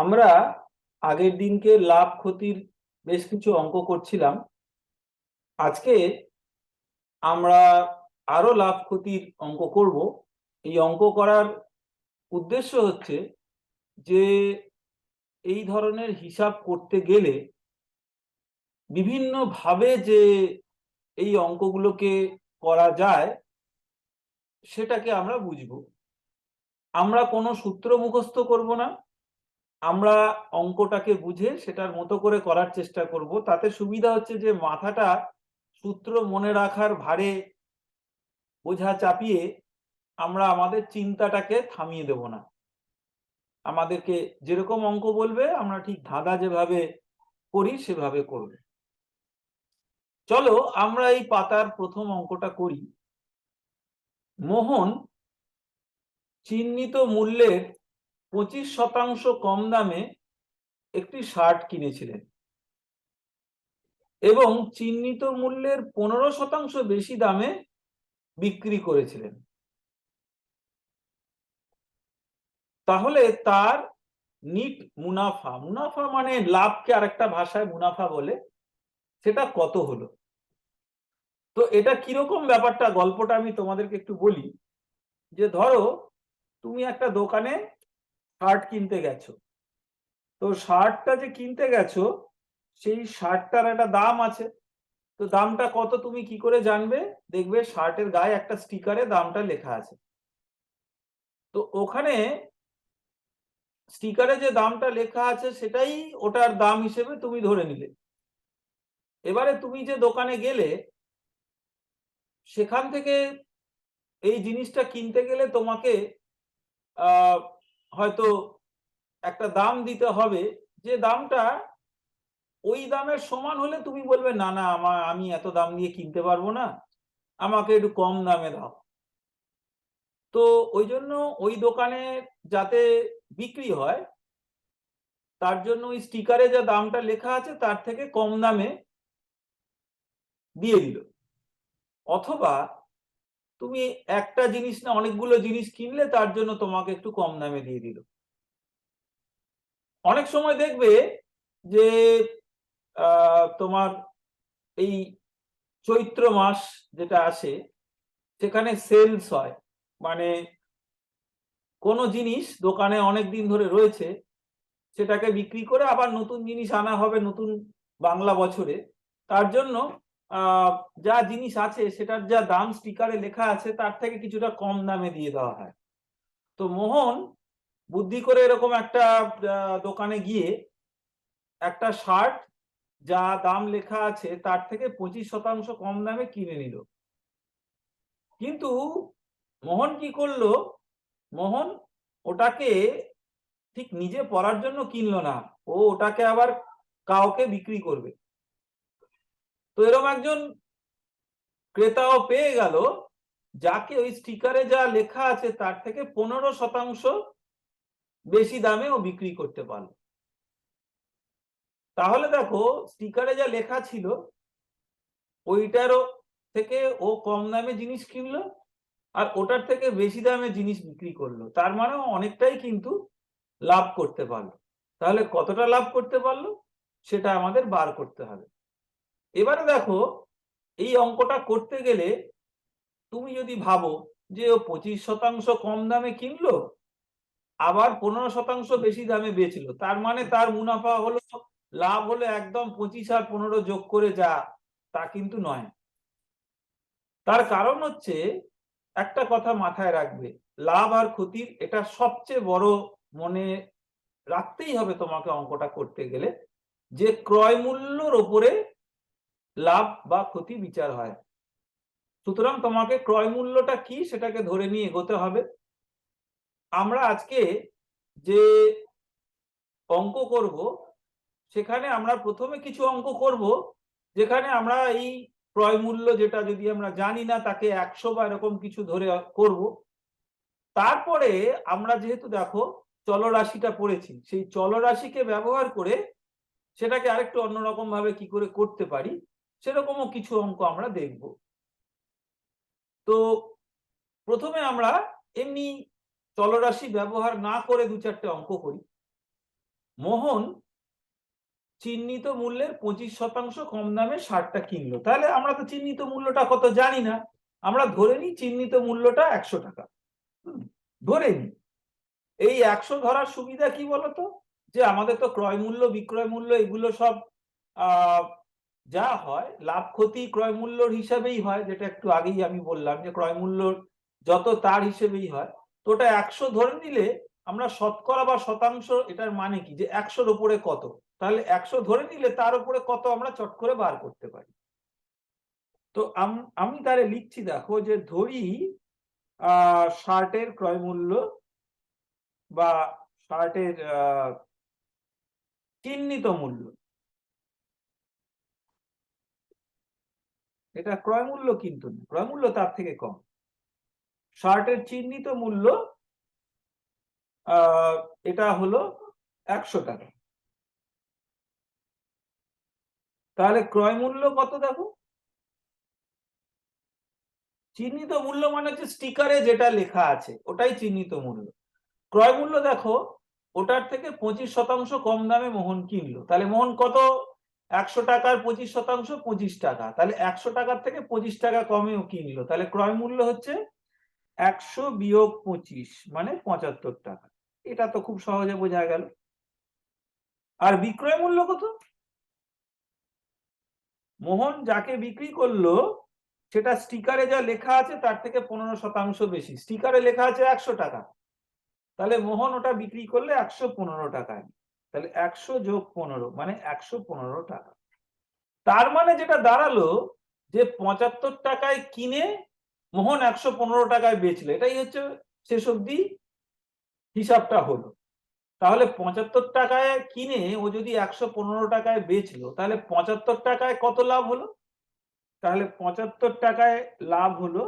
আমরা আগের দিনকে লাভ ক্ষতির বেশ কিছু অঙ্ক করছিলাম। আজকে আমরা আরো লাভ ক্ষতির অঙ্ক করব। এই অঙ্ক করার উদ্দেশ্য হচ্ছে যে এই ধরনের হিসাব করতে গেলে বিভিন্ন ভাবে যে এই অঙ্কগুলোকে করা যায় সেটাকে আমরা বুঝবো। আমরা কোনো সূত্র মুখস্থ করব না, আমরা অঙ্কটাকে বুঝে সেটার মতো করে করার চেষ্টা করব। তাতে সুবিধা হচ্ছে যে মাথাটা সূত্র মনে রাখার ভারে বোঝা চাপিয়ে আমরা আমাদের চিন্তাটাকে থামিয়ে দেব না। আমাদেরকে যেরকম অঙ্ক বলবে আমরা ঠিক ধাঁধা যেভাবে করি সেভাবে করব। চলো আমরা এই পাতার প্রথম অঙ্কটা করি। মোহন চিহ্নিত মূল্যের 25% কম দামে একটি শার্ট কিনেছিলেন এবং চিহ্নিত মূল্যের 15% বেশি দামে বিক্রি করেছিলেন। তাহলে তার নিট মুনাফা, মুনাফা মানে লাভকে আরেকটা ভাষায় মুনাফা বলে, সেটা কত হলো? তো এটা কিরকম ব্যাপারটা, গল্পটা আমি তোমাদেরকে একটু বলি। যে ধরো তুমি একটা দোকানে শার্ট কিনতে গেছো, তো শার্টটা যে কিনতে গেছো সেই শার্টটার একটা দাম আছে। তো দামটা কত তুমি কি করে জানবে? দেখবে শার্টের গায়ে একটা স্টিকারে দামটা লেখা আছে। তো ওখানে স্টিকারে যে দামটা লেখা আছে সেটাই ওটার দাম হিসেবে তুমি ধরে নিলে। এবারে তুমি যে দোকানে গেলে সেখান থেকে এই জিনিসটা কিনতে গেলে তোমাকে হয়তো একটা দাম দিতে হবে, যে দামটা ওই দামের সমান হলে তুমি বলবে না না আমি এত দাম দিয়ে কিনতে পারবো না, আমাকে একটু কম দামে দাও। তো ওই জন্য ওই দোকানে যাতে বিক্রি হয় তার জন্য ওই স্টিকারে যে দামটা লেখা আছে তার থেকে কম দামে দিয়ে দিল। অথবা তুমি একটা জিনিস না অনেকগুলো জিনিস কিনলে তার জন্য তোমাকে একটু কম দামে দিয়ে দিল। অনেক সময় দেখবে যে তোমার এই চৈত্র মাস যেটা আসে সেখানে সেলস হয়, মানে কোনো জিনিস দোকানে অনেক দিন ধরে রয়েছে সেটাকে বিক্রি করে আবার নতুন জিনিস আনা হবে নতুন বাংলা বছরে। তার জন্য যা জিনিস আছে সেটার যা দাম স্টিকারে লেখা আছে তার থেকে কিছুটা কম দামে দিয়ে দেওয়া হয়। তো মোহন বুদ্ধি করে এরকম একটা দোকানে গিয়ে একটা শার্ট যা দাম লেখা আছে তার থেকে 25% কম দামে কিনে নিল। কিন্তু মোহন কি করলো, মোহন ওটাকে ঠিক নিজে পরার জন্য কিনলো না, ও ওটাকে আবার কাউকে বিক্রি করবে। তো এরকম একজন ক্রেতাও পেয়ে গেল যাকে ওই স্টিকারে যা লেখা আছে তার থেকে 15% বেশি দামে ও বিক্রি করতে পারলো। তাহলে দেখো স্টিকারে যা লেখা ছিল ওইটারও থেকে ও কম দামে জিনিস কিনলো আর ওটার থেকে বেশি দামে জিনিস বিক্রি করলো, তার মানে অনেকটাই কিন্তু লাভ করতে পারলো। তাহলে কতটা লাভ করতে পারলো সেটা আমাদের বার করতে হবে। এবারে দেখো এই অঙ্কটা করতে গেলে তুমি যদি ভাবো যে ও 25% কম দামে কিনলো আবার 15% বেশি দামে বেচলো, তার মানে তার মুনাফা হলো, লাভ হলো একদম 25 আর 15 যোগ করে যা, তা কিন্তু নয়। তার কারণ হচ্ছে একটা কথা মাথায় রাখবে, লাভ আর ক্ষতির এটা সবচেয়ে বড় মনে রাখতেই হবে তোমাকে অঙ্কটা করতে গেলে, যে ক্রয় মূল্যর ওপরে লাভ বা ক্ষতি বিচার হয়। সুতরাং তোমাকে ক্রয় মূল্যটা কি সেটাকে ধরে নিয়ে এগোতে হবে। আমরা আজকে যে অঙ্ক করব সেখানে আমরা প্রথমে কিছু অঙ্ক করব যেখানে আমরা এই ক্রয় মূল্য যেটা যদি আমরা জানি না তাকে 100 বা এরকম কিছু ধরে করব। তারপরে আমরা যেহেতু দেখো চলরাশিটা পড়েছি, সেই চলরাশিকে ব্যবহার করে সেটাকে আরেকটু অন্যরকম ভাবে কি করে করতে পারি সেরকমও কিছু অঙ্ক আমরা দেখব। তো প্রথমে আমরা এমনি চলরাশি ব্যবহার না করে দু চারটে অঙ্ক করি। মোহন চিহ্নিত মূল্যের 25% কম দামে সারটা কিনলো। তাহলে আমরা তো চিহ্নিত মূল্যটা কত জানি না, আমরা ধরে নিই চিহ্নিত মূল্যটা 100 টাকা। ধরে নিই। এই 100 ধরার সুবিধা কি বলতো, যে আমাদের তো ক্রয় মূল্য বিক্রয় মূল্য এগুলো সব যা হয় লাভ ক্ষতি ক্রয় মূল্যর হিসাবেই হয়, যেটা একটু আগেই আমি বললাম যে ক্রয় মূল্যর যত তার হিসেবেই হয়। তো ওটা 100 ধরে নিলে আমরা শতকরা বা শতাংশ, এটার মানে কি যে 100-র উপরে কত, তাহলে 100 ধরে নিলে তার উপরে কত আমরা চট করে বার করতে পারি। তো আমি তাহলে লিখছি, দেখো যে ধরি শার্টের ক্রয় মূল্য বা শার্টের চিহ্নিত মূল্য, এটা ক্রয় মূল্য কিন্তু না, ক্রয় মূল্য তার থেকে কম। শার্টের চিহ্নিত মূল্য এটা হলো 100 টাকা। তাহলে ক্রয় মূল্য কত দেখো, চিহ্নিত মূল্য মানে হচ্ছে স্টিকারে যেটা লেখা আছে ওটাই চিহ্নিত মূল্য। ক্রয় মূল্য দেখো ওটার থেকে 25% কম দামে মোহন কিনলো, তাহলে মোহন কত, 100 টাকার 25% 25 টাকা, তাহলে 100 টাকার থেকে 25 টাকা কমেও কিনলো, তাহলে ক্রয় মূল্য হচ্ছে 100 বিয়োগ 25 মানে 75 টাকা। এটা তো খুব সহজে বোঝা গেল। আর বিক্রয় মূল্য কত, মোহন যাকে বিক্রি করলো সেটা স্টিকারে যা লেখা আছে তার থেকে 15% বেশি, স্টিকারে লেখা আছে 100 টাকা, তাহলে মোহন ওটা বিক্রি করলে 115 টাকায়, তাহলে 100 যোগ 15 মানে 115 টাকা। তার মানে যেটা দাঁড়ালো যে 75 টাকায় কিনে মোহন 115 টাকায় বেচলো, এটাই হচ্ছে শেষ অবধি হিসাবটা হলো। তাহলে 75 টাকায় কিনে ও যদি 115 টাকায় বেচলো, তাহলে 75 টাকায় কত লাভ হলো, তাহলে 75 টাকায় লাভ হলো,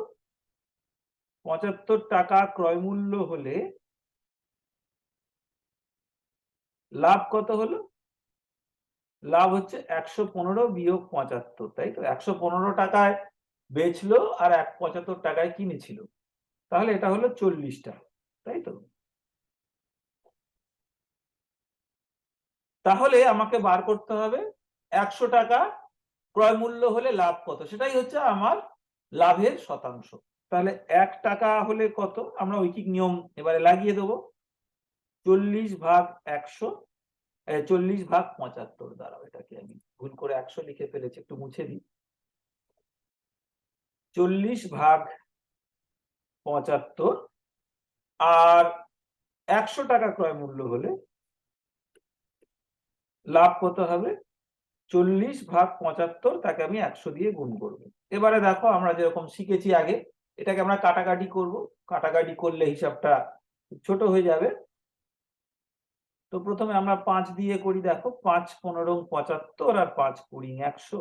75 টাকা ক্রয় মূল্য হলে লাভ কত হলো, লাভ হচ্ছে 115 বিয়োগ 75, তাই তো 115 টাকায় বেচলো আর 75 টাকায় কিনেছিল, তাহলে এটা হলো 40 টাকা, তাই তো। তাহলে আমাকে বার করতে হবে 100 টাকা ক্রয় মূল্য হলে লাভ কত, সেটাই হচ্ছে আমার লাভের শতাংশ। তাহলে 1 টাকা হলে কত, আমরা ঐকিক নিয়ম এবারে লাগিয়ে দেবো, 40 ভাগ 100, 40 ভাগ 75, দাঁড়াও এটাকে আমি ভুল করে 100 লিখে ফেলেছি, একটু মুছে দিই। 40 ভাগ 75 আর 100 টাকা ক্রয় মূল্য হলে লাভ কত হবে, 40 ভাগ 75, তাকে আমি 100 দিয়ে গুণ করবো। এবারে দেখো আমরা যেরকম শিখেছি আগে, এটাকে আমরা কাটাকাটি করব, কাটাকাটি করলে হিসাবটা ছোট হয়ে যাবে। তো প্রথমে আমরা 5 দিয়ে করি, দেখো 5 15 75 আর 5 20 100,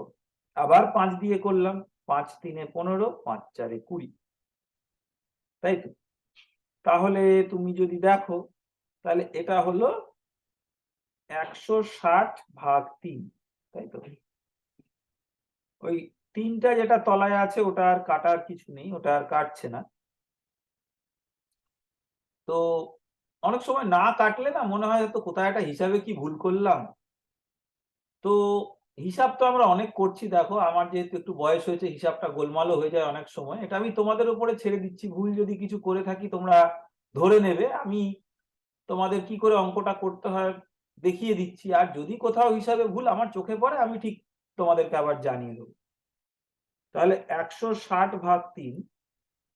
আবার 5 দিয়ে করলাম, 5 3 15, 5 4 20, তাই তো। তাহলে তুমি যদি দেখো তাহলে এটা হলো 160 ভাগ 3, তাই তো। ওই 3টা যেটা তলায় আছে ওটা আর কাটার কিছু নেই, ওটা আর কাটছে না। তো অনেক সময় না কাটলে না মনে হয় তো কোথায় একটা হিসাবে কি ভুল করলাম। তো হিসাব তো আমরা অনেক করছি, দেখো আমার যেহেতু একটু বয়স হয়েছে হিসাবটা গোলমালও হয়ে যায় অনেক সময়, এটা আমি তোমাদের উপরে ছেড়ে দিচ্ছি, ভুল যদি কিছু করে থাকি তোমরা ধরে নেবে, আমি তোমাদের কি করে অঙ্কটা করতে হয় দেখিয়ে দিচ্ছি, আর যদি কোথাও হিসাবে ভুল আমার চোখে পড়ে আমি ঠিক তোমাদেরকে আবার জানিয়ে দেবো। তাহলে 160 ভাগ 3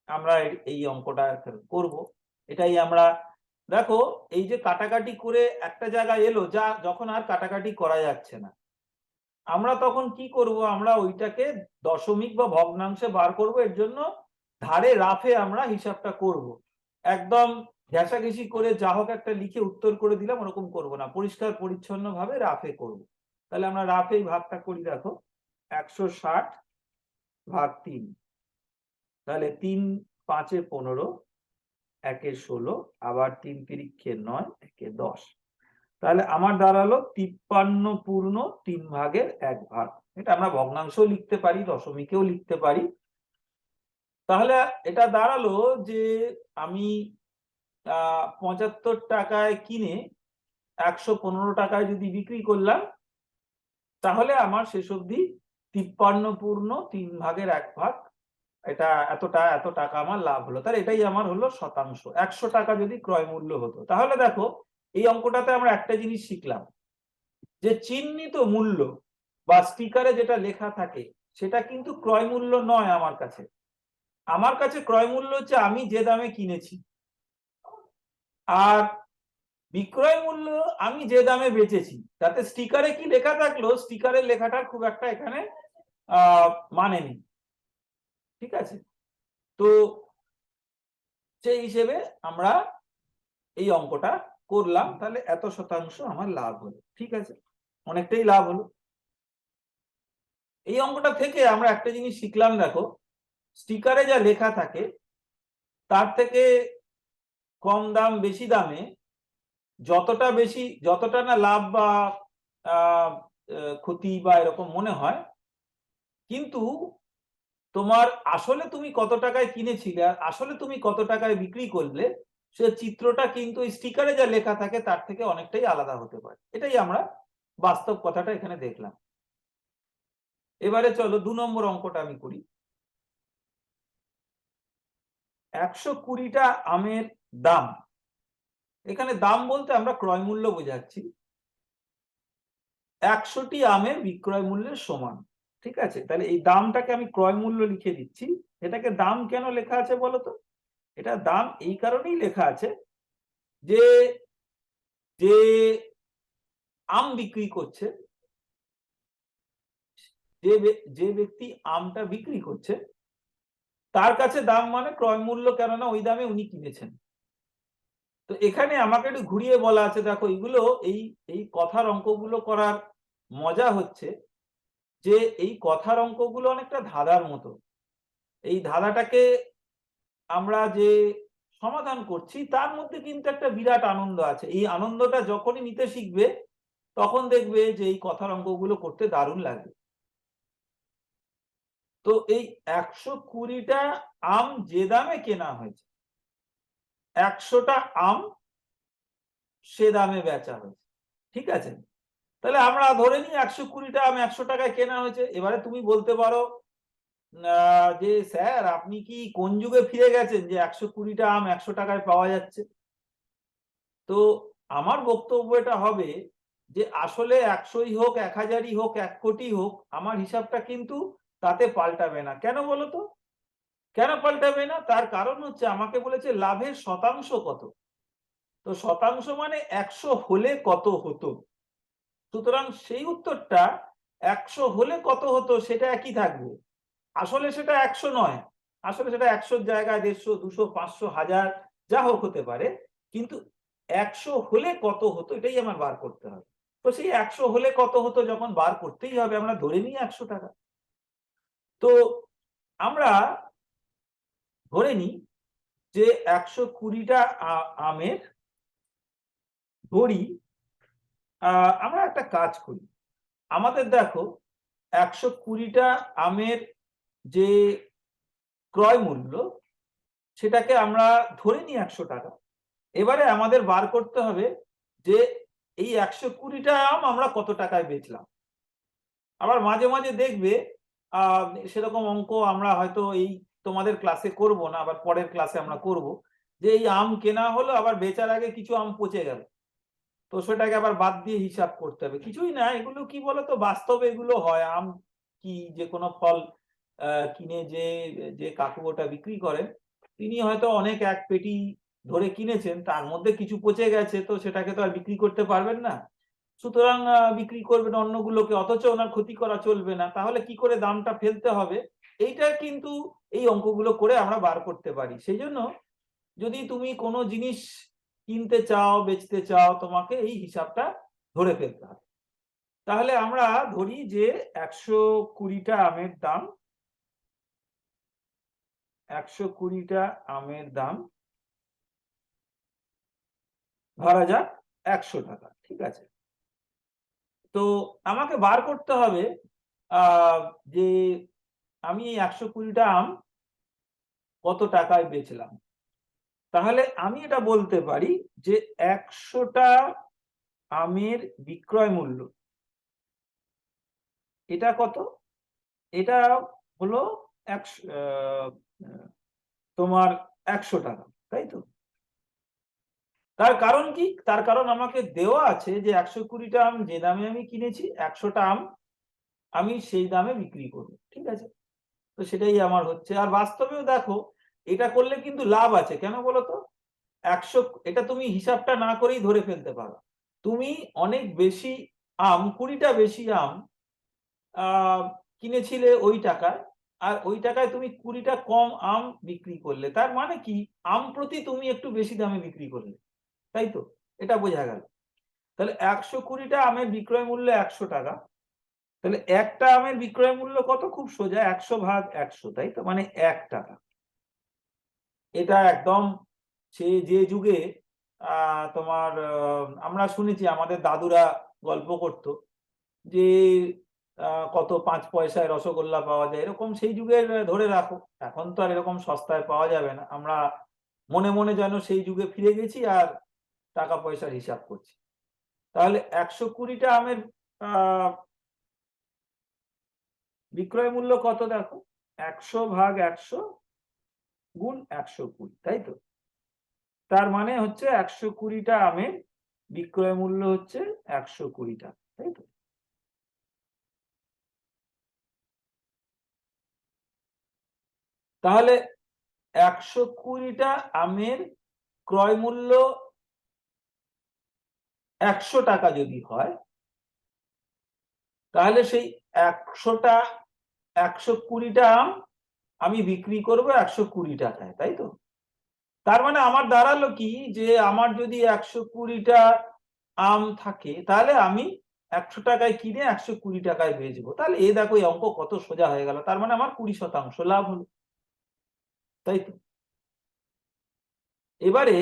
আমরা এই অঙ্কটা করব। এটাই আমরা দেখো, এই যে কাটাকাটি করে একটা জায়গায় এলো, যা যখন আর কাটাকাটি করা যাচ্ছে না, আমরা তখন কি করব, আমরা ওইটাকে দশমিক বা ভগ্নাংশে বার করব। এর জন্য ধারে রাফে আমরা হিসাবটা করব, একদম ঘেঁষাঘেঁষি করে যা হোক একটা লিখে উত্তর করে দিলাম ওরকম করব না, পরিষ্কার পরিচ্ছন্ন ভাবে রাফে করব। তাহলে আমরা রাফে এই ভাগটা করি, দেখো 160 ভাগ 3, তাহলে 3 5 15, 1 16, আবার 3 তিরিক্ষে 9, 1 10, তাহলে আমার দাঁড়ালো 53 পূর্ণ 3 ভাগের 1 ভাগ। এটা আমরা ভগ্নাংশও লিখতে পারি, দশমিকেও লিখতে পারি। তাহলে এটা দাঁড়ালো যে আমি 75 টাকায় কিনে 115 টাকায় যদি বিক্রি করলাম, তাহলে আমার শেষ অবধি 53 পূর্ণ 3 ভাগের 1 ভাগ, এটা এত টাকা আমার লাভ হলো। তাহলে এটাই আমার হলো শতাংশ। 100 টাকা যদি ক্রয় মূল্য হতো, তাহলে দেখো এই অঙ্কটাতে আমরা একটা জিনিস শিখলাম, যে চিহ্নিত মূল্য বা স্টিকারে যেটা লেখা থাকে সেটা কিন্তু ক্রয় মূল্য নয়। আমার কাছে ক্রয় মূল্য হচ্ছে আমি যে দামে কিনেছি, আর বিক্রয় মূল্য আমি যে দামে বেচেছি। তাতে স্টিকারে কি লেখা থাকলো, স্টিকারের লেখাটার খুব একটা এখানে মানে নেই। ঠিক আছে, তো সেই হিসেবে আমরা এই অঙ্কটা করলাম, তাহলে এত শতাংশ আমার লাভ হলো। ঠিক আছে, অনেকটাই লাভ হলো। এই অঙ্কটা থেকে আমরা একটা জিনিস শিখলাম, দেখো স্টিকারে যা লেখা থাকে তার থেকে কম দাম বেশি দামে যতটা না লাভ বা ক্ষতি বা এরকম মনে হয়, কিন্তু তোমার আসলে তুমি কত টাকায় কিনেছিলে আর আসলে তুমি কত টাকায় বিক্রি করলে, সে চিত্রটা কিন্তু স্টিকারে যা লেখা থাকে তার থেকে অনেকটাই আলাদা হতে পারে। এটাই আমরা বাস্তব কথাটা এখানে দেখলাম। এবারে চলো 2 নম্বর অঙ্কটা আমি করি। 120টা আমের দাম, এখানে দাম বলতে আমরা ক্রয় মূল্য বোঝাচ্ছি, 100টি আমের বিক্রয় মূল্যের সমান। ঠিক আছে, তাহলে এই দামটাকে আমি ক্রয় মূল্য লিখে দিচ্ছি। এটাকে দাম কেন লেখা আছে বলতো? এটা দাম এই কারণেই লেখা আছে যে যে আম বিক্রি করছে, যে ব্যক্তি আমটা বিক্রি করছে তার কাছে দাম মানে ক্রয় মূল্য, কেননা ওই দামে উনি কিনেছেন। তো এখানে আমাকে একটু ঘুরিয়ে বলা আছে, দেখো এইগুলো এই এই কথার অঙ্কগুলো করার মজা হচ্ছে যে এই কথার অঙ্কগুলো অনেকটা ধাঁধার মতো। এই ধাঁধাটাকে আমরা যে সমাধান করছি তার মধ্যে কিন্তু একটা বিরাট আনন্দ আছে। এই আনন্দটা যখনই নিতে শিখবে তখন দেখবে যে এই কথার অঙ্কগুলো করতে দারুণ লাগবে। তো এই 120টা আম যে দামে কেনা হয়েছে, 100টা আম সে দামে বেচা হয়েছে। ঠিক আছে, তাহলে আমরা ধরে নিই 120টা আম 100 টাকায় কেনা হয়েছে। এবারে তুমি বলতে পারো যে স্যার আপনি কি কোন যুগে ফিরে গেছেন যে 120টা আম 100 টাকায় পাওয়া যাচ্ছে? তো আমার বক্তব্য এটা হবে যে আসলে 100ই হোক, 1000ই হোক, 1 কোটি হোক, আমার হিসাবটা কিন্তু তাতে পাল্টাবে না। কেন বলো তো? কেন পাল্টাবে না? তার কারণ হচ্ছে আমাকে বলেছে লাভের শতাংশ কত। তো শতাংশ মানে 100 হলে কত হতো। সুতরাং সেই উত্তরটা 100 হলে কত হতো সেটা একই থাকবে। আসলে সেটা 100 নয়, আসলে সেটা 100 জায়গায় 150, 200, 500, 1000 যা হোক হতে পারে, কিন্তু 100 হলে কত হতো এটাই আমার বার করতে হবে। তো সেই 100 হলে কত হতো যখন বার করতেই হবে, আমরা ধরে নিই 100 টাকা। তো আমরা ধরে নিই যে 120টা আমের ধরি, আমরা একটা কাজ করি। আমাদের দেখো 120টা আমের যে ক্রয় মূল্য সেটাকে আমরা ধরে নিই 100 টাকা। এবারে আমাদের বার করতে হবে যে এই 120টা আম আমরা কত টাকায় বেচলাম। আবার মাঝে মাঝে দেখবে সেরকম অঙ্ক আমরা হয়তো এই তোমাদের ক্লাসে করব না, আবার পরের ক্লাসে আমরা করব, যে এই আম কেনা হলো আবার বেচার আগে কিছু আম পচে গেল, তো সেটাকে আবার বাদ দিয়ে হিসাব করতে হবে। কিছুই না, এগুলো কি বলতো, বাস্তবে এগুলো হয়। আম কি যে কোনো ফল কিনে যে যে কাকু ওটা বিক্রি করেন, তিনি হয়তো অনেক এক পেটি ধরে কিনেছেন, তার মধ্যে কিছু পচে গেছে, তো সেটাকে তো আর বিক্রি করতে পারবেন না। সুতরাং বিক্রি করবেন অন্যগুলোকে, অথচ ওনার ক্ষতি করা চলবে না। তাহলে কি করে দামটা ফেলতে হবে, এইটা কিন্তু এই অঙ্কগুলো করে আমরা বার করতে পারি। সেই জন্য যদি তুমি কোনো জিনিস কিনতে চাও, বেচতে চাও, তোমাকে এই হিসাবটা ধরে ফেলতে হবে। তাহলে আমরা ধরি যে 120টা আমের দাম, 120টা আমের দাম ধরা যাক 100 টাকা। ঠিক আছে, তো আমাকে বার করতে হবে যে আমি এই 120টা আম কত টাকায় বেচলাম। তাহলে আমি এটা বলতে পারি যে 100টা আমের বিক্রয় মূল্য, এটা কত? এটা হলো 100, তোমার 100 টাকা, তাই তো? তার কারণ কি? তার কারণ আমাকে দেওয়া আছে যে 120টা আম যে দামে আমি কিনেছি, 100টা আম আমি সেই দামে বিক্রি করব। ঠিক আছে? তো সেটাই আমার হচ্ছে। আর বাস্তবেও দেখো, এটা করলে কিন্তু লাভ আছে। কেন বলো তো? 100, এটা তুমি হিসাবটা না করেই ধরে ফেলতে পারো। তুমি অনেক বেশি আম, 20টা বেশি আম কিনেছিলে ওই টাকায়, আর ওই টাকায় তুমি 20টা কম আম বিক্রি করলে। তার মানে কি? আম প্রতি তুমি একটু বেশি দামে বিক্রি করলে, তাই তো? এটা বোঝা গেল। তাহলে 120টা আমের বিক্রয় মূল্য 100 টাকা। তাহলে একটা আমের বিক্রয় মূল্য কত? খুব সোজা, 100 ভাগ 100, তাই তো? মানে 1 টাকা। এটা একদম সে যে যুগে তোমার আমরা শুনেছি, আমাদের দাদুরা গল্প করতো যে কত 5 পয়সায় রসগোল্লা পাওয়া যায়, এরকম সেই যুগের ধরে রাখো। এখন তো আর এরকম সস্তায় পাওয়া যাবে না। আমরা মনে মনে যেন সেই যুগে ফিরে গেছি আর টাকা পয়সার হিসাব করছি। তাহলে 120টা আমের আহ বিক্রয় মূল্য কত দেখো? 100 ভাগ 100 গুণ 120, তাই তো? তার মানে হচ্ছে 120টা আমের বিক্রয় মূল্য হচ্ছে 120 টাকা, তাই তো? তাহলে 120টা আমের ক্রয় মূল্য 100 টাকা যদি হয়, তাহলে সেই 100টা 120টা আম আমি বিক্রি করব 120 টাকায়, তাই তো? তার মানে আমার দাঁড়ালো কি, যে আমার যদি 120টা আম থাকে, তাহলে আমি 100 টাকায় কিনে 120 টাকায় বেচবো। তাহলে দেখো এই অঙ্ক কত সোজা হয়ে গেল। তার মানে আমার 20% লাভ হলো, তাই তো? এবারে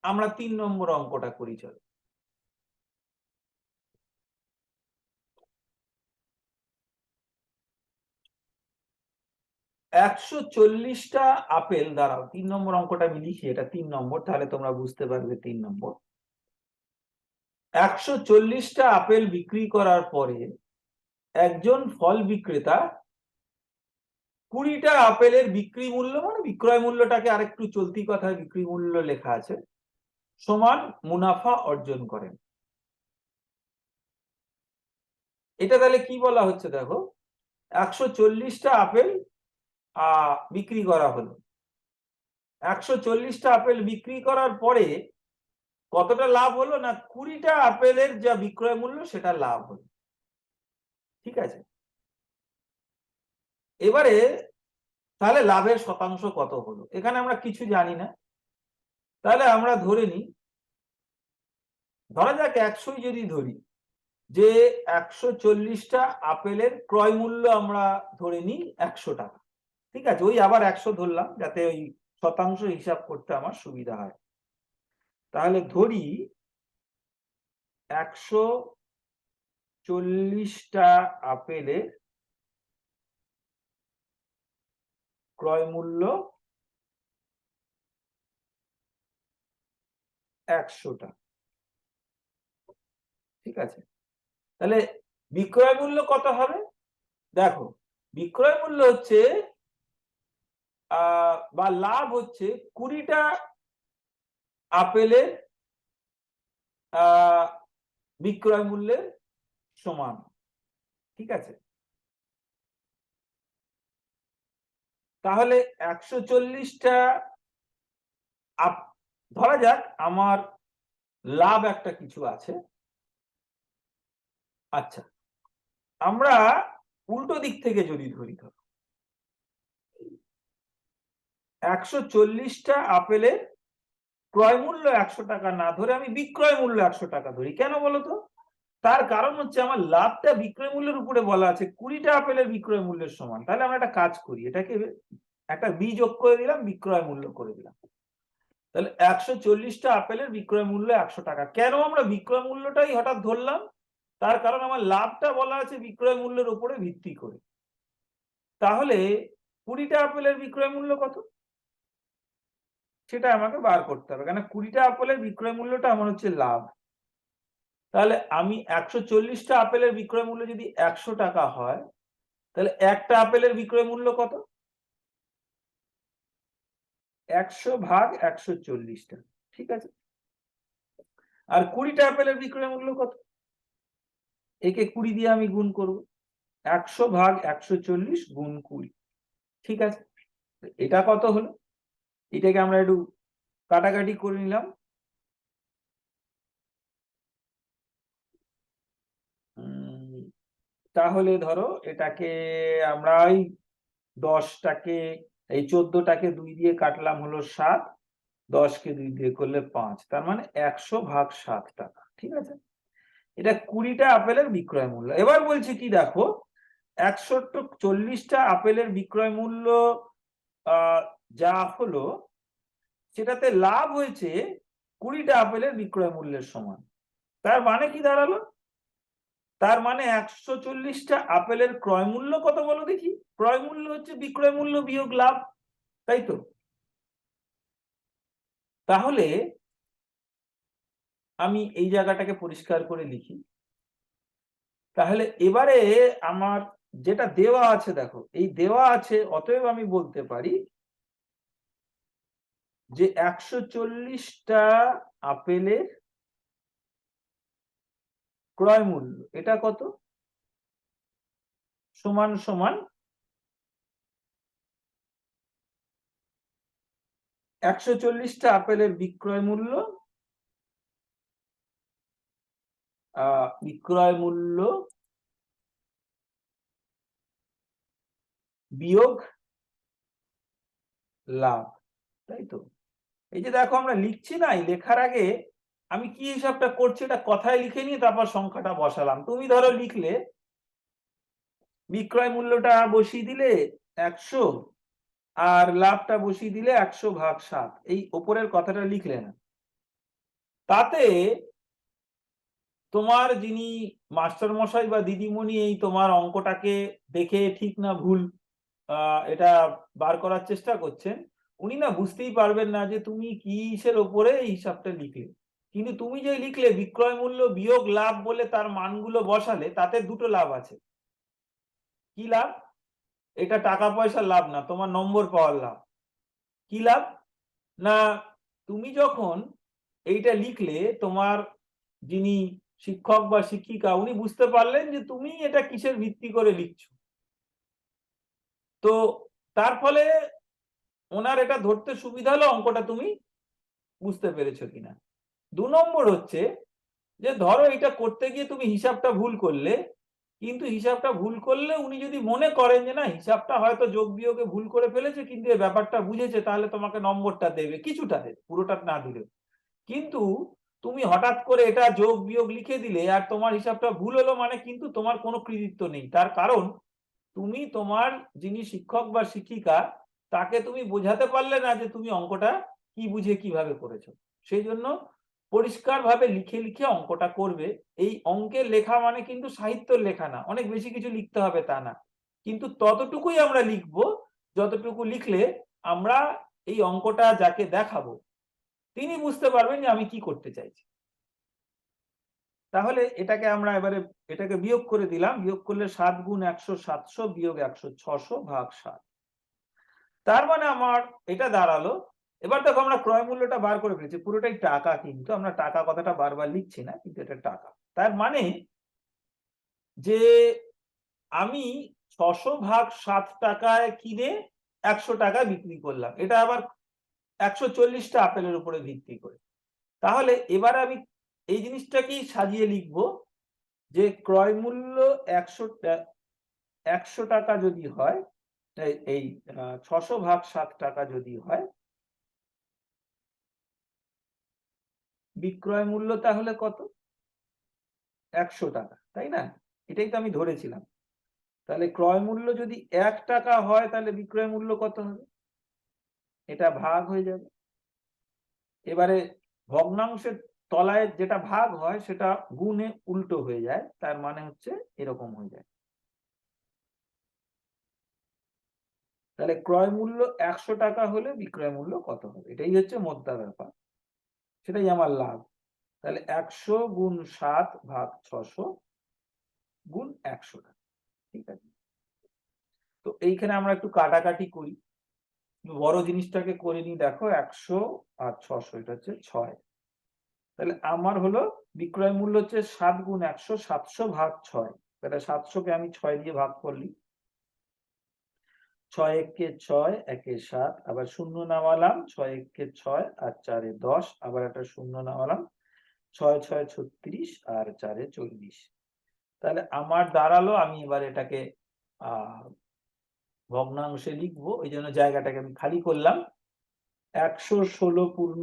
আমরা 3 নম্বর অঙ্কটা করি, চলো। 140টা আপেল, দাঁড়াও 3 নম্বর অঙ্কটা আমি লিখি, এটা 3 নম্বর, তাহলে তোমরা বুঝতে পারবে 3 নম্বর। 140টা আপেল বিক্রি করার পরে একজন ফল বিক্রেতা 20টা আপেলের বিক্রি মূল্য, মানে বিক্রয় মূল্যটাকে আরেকটু চলতি কথায় বিক্রি মূল্য লেখা আছে, সমান মুনাফা অর্জন করেন। এটা তাহলে কি বলা হচ্ছে দেখো, 140টা আপেল বিক্রি করা হলো। 140টা আপেল বিক্রি করার পরে কতটা লাভ হলো? না, 20টা আপেলের যা বিক্রয় মূল্য সেটা লাভ হলো। ঠিক আছে? এবারে তাহলে লাভের শতাংশ কত হলো? এখানে আমরা কিছু জানি না। তাহলে আমরা ধরে নিই, ধরা যাক 100ই যদি ধরি, যে 140টা আপেলের ক্রয় মূল্য আমরা ধরে নিই 100 টাকা। ঠিক আছে? ওই আবার 100 ধরলাম যাতে ওই শতাংশ হিসাব করতে আমার সুবিধা হয়। তাহলে ধরি 140টা আপেলের ক্রয় মূল্য 100 টাকা। ঠিক আছে? তাহলে বিক্রয় মূল্য কত হবে? দেখো, বিক্রয় মূল্য হচ্ছে বা লাভ হচ্ছে 20টা আপেলের বিক্রয় মূল্যের সমান। ঠিক আছে? তাহলে 140টা ধরা যাক আমার লাভ একটা কিছু আছে। আচ্ছা, আমরা উল্টো দিক থেকে যদি ধরি, ধরো 140টা আপেলের ক্রয় মূল্য 100 টাকা না ধরে আমি বিক্রয় মূল্য 100 টাকা ধরি। কেন বলতো? তার কারণ হচ্ছে আমার লাভটা বিক্রয় মূল্যের উপরে বলা আছে, 20টা আপেলের বিক্রয় মূল্যের সমান। তাহলে আমরা একটা কাজ করি, এটাকে একটা বি যোগ করে দিলাম, বিক্রয় মূল্য করে দিলাম। তাহলে 140টা আপেলের বিক্রয় মূল্য 100 টাকা। কেন আমরা বিক্রয় মূল্যটাই হঠাৎ ধরলাম? তার কারণ আমার লাভটা বলা আছে বিক্রয় মূল্যের উপরে ভিত্তি করে। তাহলে 20টা আপেলের বিক্রয় মূল্য কত সেটা আমাকে বার করতে হবে, কেন 20টা আপেলের বিক্রয় মূল্যটা আমার হচ্ছে লাভ। তাহলে আমি 140টা আপেলের বিক্রয় মূল্য যদি 100 টাকা হয়, তাহলে একটা আপেলের বিক্রয় মূল্য কত? 100 ভাগ 140টা, ঠিক আছে। আর 20টা আপেলের বিক্রয় মূল্য কত? একে 20 দিয়ে আমি গুণ করব, 100 ভাগ 140 গুণ 20, ঠিক আছে। এটা কত হলো? এটাকে আমরা একটু কাটাকাটি করে নিলাম। তাহলে ধরো এটাকে আমরা এই 10টাকে, এই 14টাকে 2 দিয়ে কাটলাম হলো 7, 10কে 2 দিয়ে করলে 5, তার মানে 100 ভাগ 7 টাকা, ঠিক আছে। এটা 20টা আপেলের বিক্রয় মূল্য। এবার বলছি কি, দেখো 140টা আপেলের বিক্রয় মূল্য যা হলো, সেটাতে লাভ হয়েছে 20টা আপেলের বিক্রয় মূল্যের সমান। তার মানে কি দাঁড়ালো? তার মানে 140টা আপেলের ক্রয় মূল্য কত বলো দেখি? ক্রয় মূল্য হচ্ছে বিক্রয় মূল্য বিয়োগ লাভ, তাই তো? তাহলে আমি এই জায়গাটাকে পরিষ্কার করে লিখি। তাহলে এবারে আমার যেটা দেওয়া আছে, দেখো এই দেওয়া আছে, অতএব আমি বলতে পারি যে 140টা আপেলের ক্রয় মূল্য এটা কত, সমান সমান 140টা আপেলের বিক্রয় মূল্য বিয়োগ লাভ, তাই তো? এই যে দেখো আমরা লিখছি না, এই লেখার আগে আমি কি হিসাবটা করছি এটা কথায় লিখে নিয়ে তারপর সংখ্যাটা বসালাম। তুমি ধরো লিখলে, বিক্রয় মূল্যটা বসিয়ে দিলে 100 আর লাভটা বসিয়ে দিলে 100 ভাগ 7, এই ওপরের কথাটা লিখলে না। তাতে তোমার যিনি মাস্টার মশাই বা দিদিমণি এই তোমার অঙ্কটাকে দেখে ঠিক না ভুল এটা বার করার চেষ্টা করছেন, উনি না বুঝতেই পারবেন না যে তুমি কিসের ওপরে এই হিসাবটা লিখলে। কিন্তু তুমি যে লিখলে বিক্রয় মূল্য বিয়োগ লাভ বলে তার মানগুলো বসালে, তাতে দুটো লাভ আছে। কি লাভ? এটা টাকা পয়সার লাভ না, তোমার নম্বর পাওয়ার লাভ। কি লাভ? না, তুমি যখন এইটা লিখলে, তোমার যিনি শিক্ষক বা শিক্ষিকা উনি বুঝতে পারলেন যে তুমি এটা কিসের ভিত্তি করে লিখছো। তো তার ফলে ওনার এটা ধরতে সুবিধা হলো অঙ্কটা তুমি বুঝতে পেরেছো কিনা। 2 নম্বর হচ্ছে যে ধরো এটা করতে গিয়ে তুমি হিসাবটা ভুল করলে, কিন্তু হিসাবটা ভুল করলে উনি যদি মনে করেন যে না হিসাবটা হয়তো যোগ বিয়োগে ভুল করে ফেলেছে কিন্তু এই ব্যাপারটা বুঝেছে, তাহলে তোমাকে নম্বরটা দেবে, কিছুটা দেবে, পুরোটা না দিলেও। কিন্তু তুমি হঠাৎ করে এটা যোগ বিয়োগ লিখে দিলে আর তোমার হিসাবটা ভুল হলো, মানে কিন্তু তোমার কোনো কৃতিত্ব নেই। তার কারণ তুমি তোমার যিনি শিক্ষক বা শিক্ষিকা তাকে তুমি বোঝাতে পারলে না যে তুমি অঙ্কটা কি বুঝে কিভাবে করেছো। সেই জন্য পরিষ্কারভাবে লিখে লিখে অঙ্কটা করবে। এই অঙ্কের লেখা মানে কিন্তু সাহিত্যের লেখা না, অনেক বেশি কিছু লিখতে হবে তা না, কিন্তু ততটুকুই আমরা লিখবো যতটুকু লিখলে আমরা এই অঙ্কটা যাকে দেখাবো তিনি বুঝতে পারবেন যে আমি কি করতে চাইছি। তাহলে এটাকে আমরা এবারে এটাকে বিয়োগ করে দিলাম, বিয়োগ করলে 7 গুণ 100 700 বিয়োগ 100 600 ভাগ 7। তার মানে আমার এটা দাঁড়ালো, এবার দেখো আমরা ক্রয় মূল্যটা বার করে ফেলেছি, পুরোটাই টাকা, কিন্তু আমরা টাকা কথাটা বারবার লিখছি না, কিন্তু এটা টাকা। তার মানে যে আমি 600 ভাগ 7 টাকায় কিনে 100 টাকায় বিক্রি করলাম, এটা আবার 140টা আপেলের উপরে ভিত্তি করে। তাহলে এবার আমি এই জিনিসটাকেই সাজিয়ে লিখবো যে ক্রয় মূল্য 100 টাকা যদি হয়, এই 600 ভাগ 7 টাকা যদি হয়, বিক্রয় মূল্য তাহলে কত? 100 টাকা, তাই না? এটাই তো আমি ধরেছিলাম। তাহলে ক্রয় মূল্য যদি 1 টাকা হয় তাহলে বিক্রয় মূল্য কত হবে? এটা ভাগ হয়ে যাবে। এবারে ভগ্নাংশের তলায় যেটা ভাগ হয় সেটা গুণে উল্টো হয়ে যায়, তার মানে হচ্ছে এরকম হয়ে যায়। তাহলে ক্রয় মূল্য 100 টাকা হলে বিক্রয় মূল্য কত হবে, এটাই হচ্ছে মোদ্দা ব্যাপার, সেটাই আমার লাভ। তাহলে 100 গুণ 7 ভাগ 600 গুণ 100 টাকা। ঠিক আছে, তো এইখানে আমরা একটু কাটাকাটি করি, বড় জিনিসটাকে করে নি। দেখো 100 আর 600, এটা হচ্ছে 6। তাহলে আমার হলো বিক্রয় মূল্য হচ্ছে 7 গুণ 100, 700 ভাগ 6। তাহলে 700 কে আমি 6 দিয়ে ভাগ করলি, 6 একে 6, একে 7, আবার শূন্য নামালাম, 6 একে 6 আর 4 এ 10, আবার একটা শূন্য নামালাম, 6 6 36 আর 4 এ 40। তাহলে আমার দাঁড়ালো, আমি এবার এটাকে ভগ্নাংশে লিখবো, ওই জন্য জায়গাটাকে আমি খালি করলাম। 116 পূর্ণ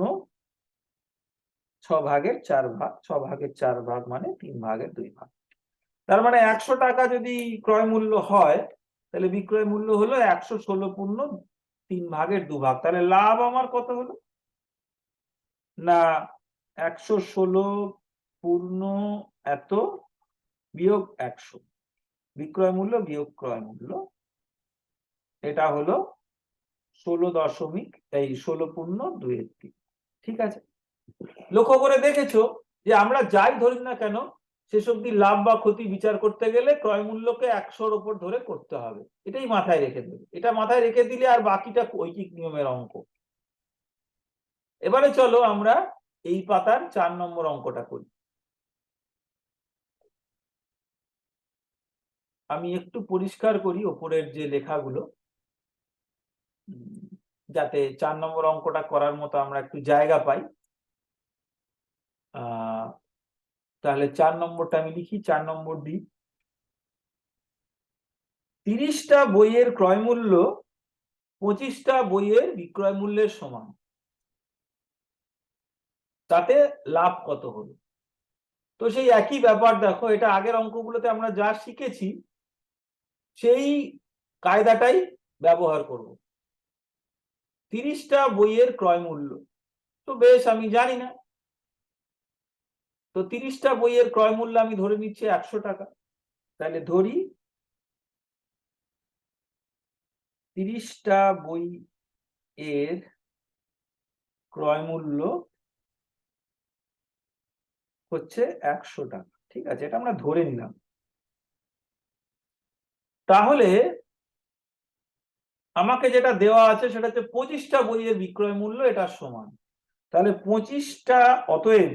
6 ভাগের 4 ভাগ, 6 ভাগের 4 ভাগ মানে 3 ভাগের 2 ভাগ। তার মানে 100 টাকা যদি ক্রয় মূল্য হয়, তাহলে বিক্রয় মূল্য হলো 116 পূর্ণ 3 ভাগের 2 ভাগ। তাহলে লাভ আমার কত হলো না, 116 পূর্ণ এত বিয়োগ 100, বিক্রয় মূল্য বিয়োগ ক্রয় মূল্য, এটা হলো 16 পূর্ণ 2/3। ঠিক আছে, লক্ষ্য করে দেখেছো যে আমরা যাই ধরি না কেন, শেষ অবধি লাভ বা ক্ষতি বিচার করতে গেলে ক্রয় মূল্যকে 100-র উপর ধরে করতে হবে। এটাই মাথায় রেখে দেবে, এটা মাথায় রেখে দিলে আর বাকিটা ঐকিক নিয়মের অঙ্ক। এবারে চলো আমরা এই পাতার 4 নম্বর অঙ্কটা করি। আমি একটু পরিষ্কার করি ওপরের যে লেখাগুলো, যাতে 4 নম্বর অঙ্কটা করার মতো আমরা একটু জায়গা পাই। তাহলে 4 নম্বরটা আমি লিখি। 4 নম্বর ডি, 30টা বইয়ের ক্রয় মূল্য 25টা বইয়ের বিক্রয় মূল্যের সমান, তাতে লাভ কত হলো? তো সেই একই ব্যাপার, দেখো এটা আগের অঙ্কগুলোতে আমরা যা শিখেছি সেই কায়দাটাই ব্যবহার করব। 30টা বইয়ের ক্রয় মূল্য তো বেশ আমি জানি না, তো 30টা বইয়ের ক্রয় মূল্য আমি ধরে নিচ্ছি 100 টাকা। তাহলে ধরি 30টা বই এর ক্রয় মূল্য হচ্ছে 100 টাকা। ঠিক আছে, এটা আমরা ধরে নিলাম। তাহলে আমাকে যেটা দেওয়া আছে সেটা হচ্ছে 25টা বইয়ের বিক্রয় মূল্য এটার সমান। তাহলে 25টা, অতএব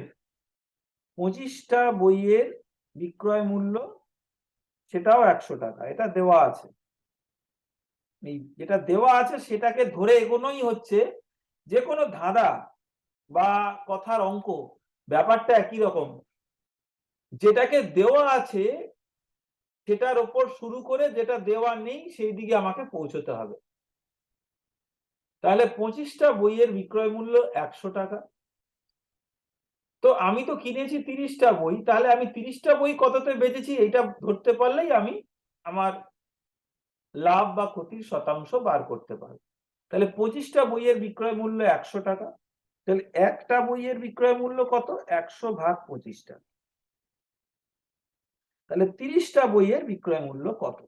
25টা বইয়ের বিক্রয় মূল্য সেটাও 100 টাকা, এটা দেওয়া আছে। এই যেটা দেওয়া আছে সেটাকে ধরে এগোনোই হচ্ছে যে কোনো ধাঁধা বা কথার অঙ্ক, ব্যাপারটা একই রকম। যেটাকে দেওয়া আছে সেটার ওপর শুরু করে যেটা দেওয়া নেই সেই দিকে আমাকে পৌঁছতে হবে। তাহলে 25টা বইয়ের বিক্রয় মূল্য 100 টাকা। তো আমি তো কিনেছি 30টা বই, তাহলে আমি 30টা বই কততে বেচেছি এটা ধরতে পারলেই আমি আমার লাভ বা ক্ষতির শতাংশ বার করতে পারবো। তাহলে 25টা বইয়ের বিক্রয় মূল্য 100 টাকা। তাহলে একটা বইয়ের বিক্রয় মূল্য কত? 100 ভাগ 25টা। তাহলে 30টা বইয়ের বিক্রয় মূল্য কত?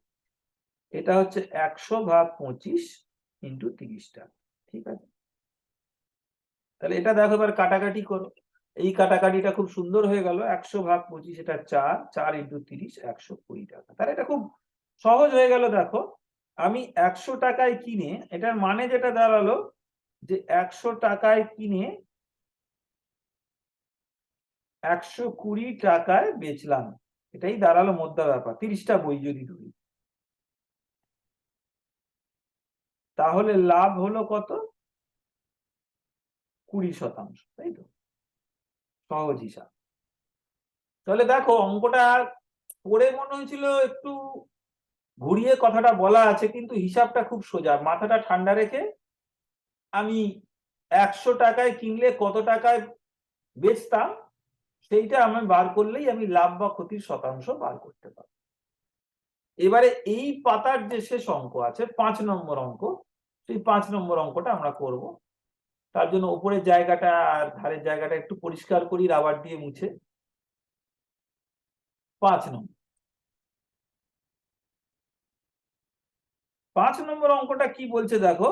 এটা হচ্ছে 100 ভাগ 25 ইন্টু 30টা। ঠিক আছে, তাহলে এটা দেখো এবার কাটাকাটি করো। এই কাটাকাটিটা খুব সুন্দর হয়ে গেল। 100 ভাগ 25, এটা 4, 4 ইন্টু 30, 120 টাকা। তাহলে এটা খুব সহজ হয়ে গেল। দেখো আমি 100 টাকায় কিনে, এটার মানে যেটা দাঁড়ালো যে 100 টাকায় কিনে 120 টাকায় বেচলাম, এটাই দাঁড়ালো মোদ্দা ব্যাপার। 30টা বই যদি ধরি, তাহলে লাভ হলো কত? 20%, তাই তো? সহজ হিসাব। তাহলে দেখো অঙ্কটা পড়ে মনে হয়েছিল একটু ঘুরিয়ে কথাটা বলা আছে, কিন্তু হিসাবটা খুব সোজা। মাথাটা ঠান্ডা রেখে আমি 100 টাকায় কিনলে কত টাকায় বেচতাম সেইটা আমি বার করলেই আমি লাভ বা ক্ষতির শতাংশ বার করতে পারবো। এবারে এই পাতার যে শেষ অঙ্ক আছে 5 নম্বর অঙ্ক, সেই 5 নম্বর অঙ্কটা আমরা করব। তার জন্য উপরের জায়গাটা আর ধারের জায়গাটা একটু পরিষ্কার করি রাবার দিয়ে মুছে। 5 নম্বর অঙ্কটা কি বলছে দেখো।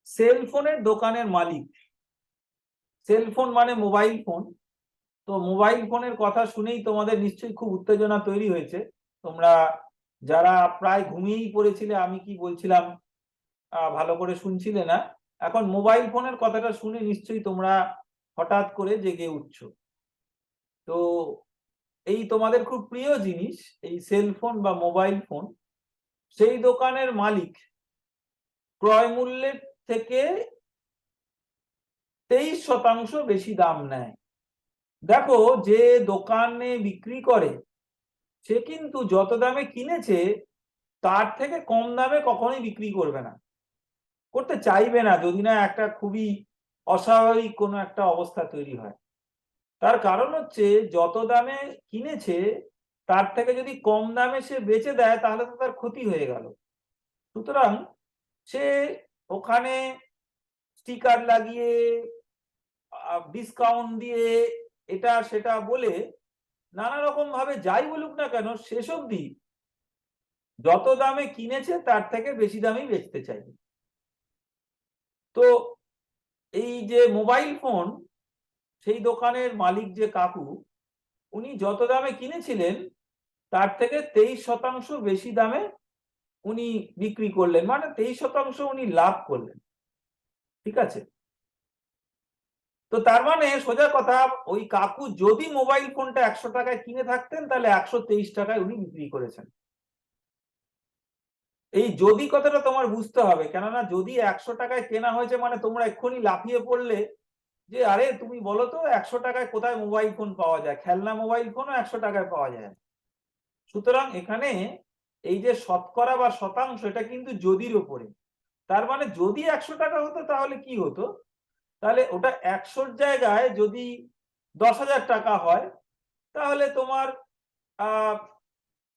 সেলফোনের দোকানের মালিক, সেলফোন মানে মোবাইল ফোন, তো মোবাইল ফোনের কথা শুনেই তোমাদের নিশ্চয়ই খুব উত্তেজনা তৈরি হয়েছে। তোমরা যারা প্রায় ঘুমিয়েই পড়েছিলে, আমি কি বলছিলাম ভালো করে শুনছিলে না, এখন মোবাইল ফোনের কথাটা শুনে নিশ্চয়ই তোমরা হঠাৎ করে জেগে উঠছো। তো এই তোমাদের খুব প্রিয় জিনিস এই সেলফোন বা মোবাইল ফোন, সেই দোকানের মালিক ক্রয় মূল্যের থেকে 23% বেশি দাম নেয়। দেখো, যে দোকানে বিক্রি করে সে কিন্তু যত দামে কিনেছে তার থেকে কম দামে কখনোই বিক্রি করবে না, করতে চাইবে না, যদি না একটা খুবই অস্বাভাবিক কোনো একটা অবস্থা তৈরি হয়। তার কারণ হচ্ছে যত দামে কিনেছে তার থেকে যদি কম দামে সে বেচে দেয় তাহলে তো তার ক্ষতি হয়ে গেল। সুতরাং সে ওখানে স্টিকার লাগিয়ে ডিসকাউন্ট দিয়ে এটা সেটা বলে নানা রকম ভাবে যাই বলুক না কেন শেষ অবধি যত দামে কিনেছে তার থেকে বেশি দামেই বেচতে চাইবে। তো এই যে মোবাইল ফোন, সেই দোকানের মালিক যে কাকু, উনি যত দামে কিনেছিলেন তার থেকে 23% বেশি দামে উনি বিক্রি করলেন, মানে 23% উনি লাভ করলেন। ঠিক আছে, তো তার মানে সোজা কথা, ওই কাকু যদি মোবাইল ফোনটা 100 টাকায় কিনে থাকতেন তাহলে 123 টাকায় উনি বিক্রি করেছেন। এই যদি কথাটা তোমার বুঝতে হবে, কেননা যদি 100 টাকায় কেনা হয়েছে মানে তোমরা এক্ষুনি লাফিয়ে পড়লে যে আরে তুমি বলো তো 100 টাকায় কোথায় মোবাইল ফোন পাওয়া যায়, খেলনা মোবাইল ফোনও 100 টাকায় পাওয়া যায়। সুতরাং এখানে এই যে শতকরা বা শতাংশ, এটা কিন্তু যদির উপরে। তার মানে যদি 100 টাকা হতো তাহলে কি হতো, তাহলে ওটা 100-র জায়গায় যদি 10,000 টাকা হয় তাহলে তোমার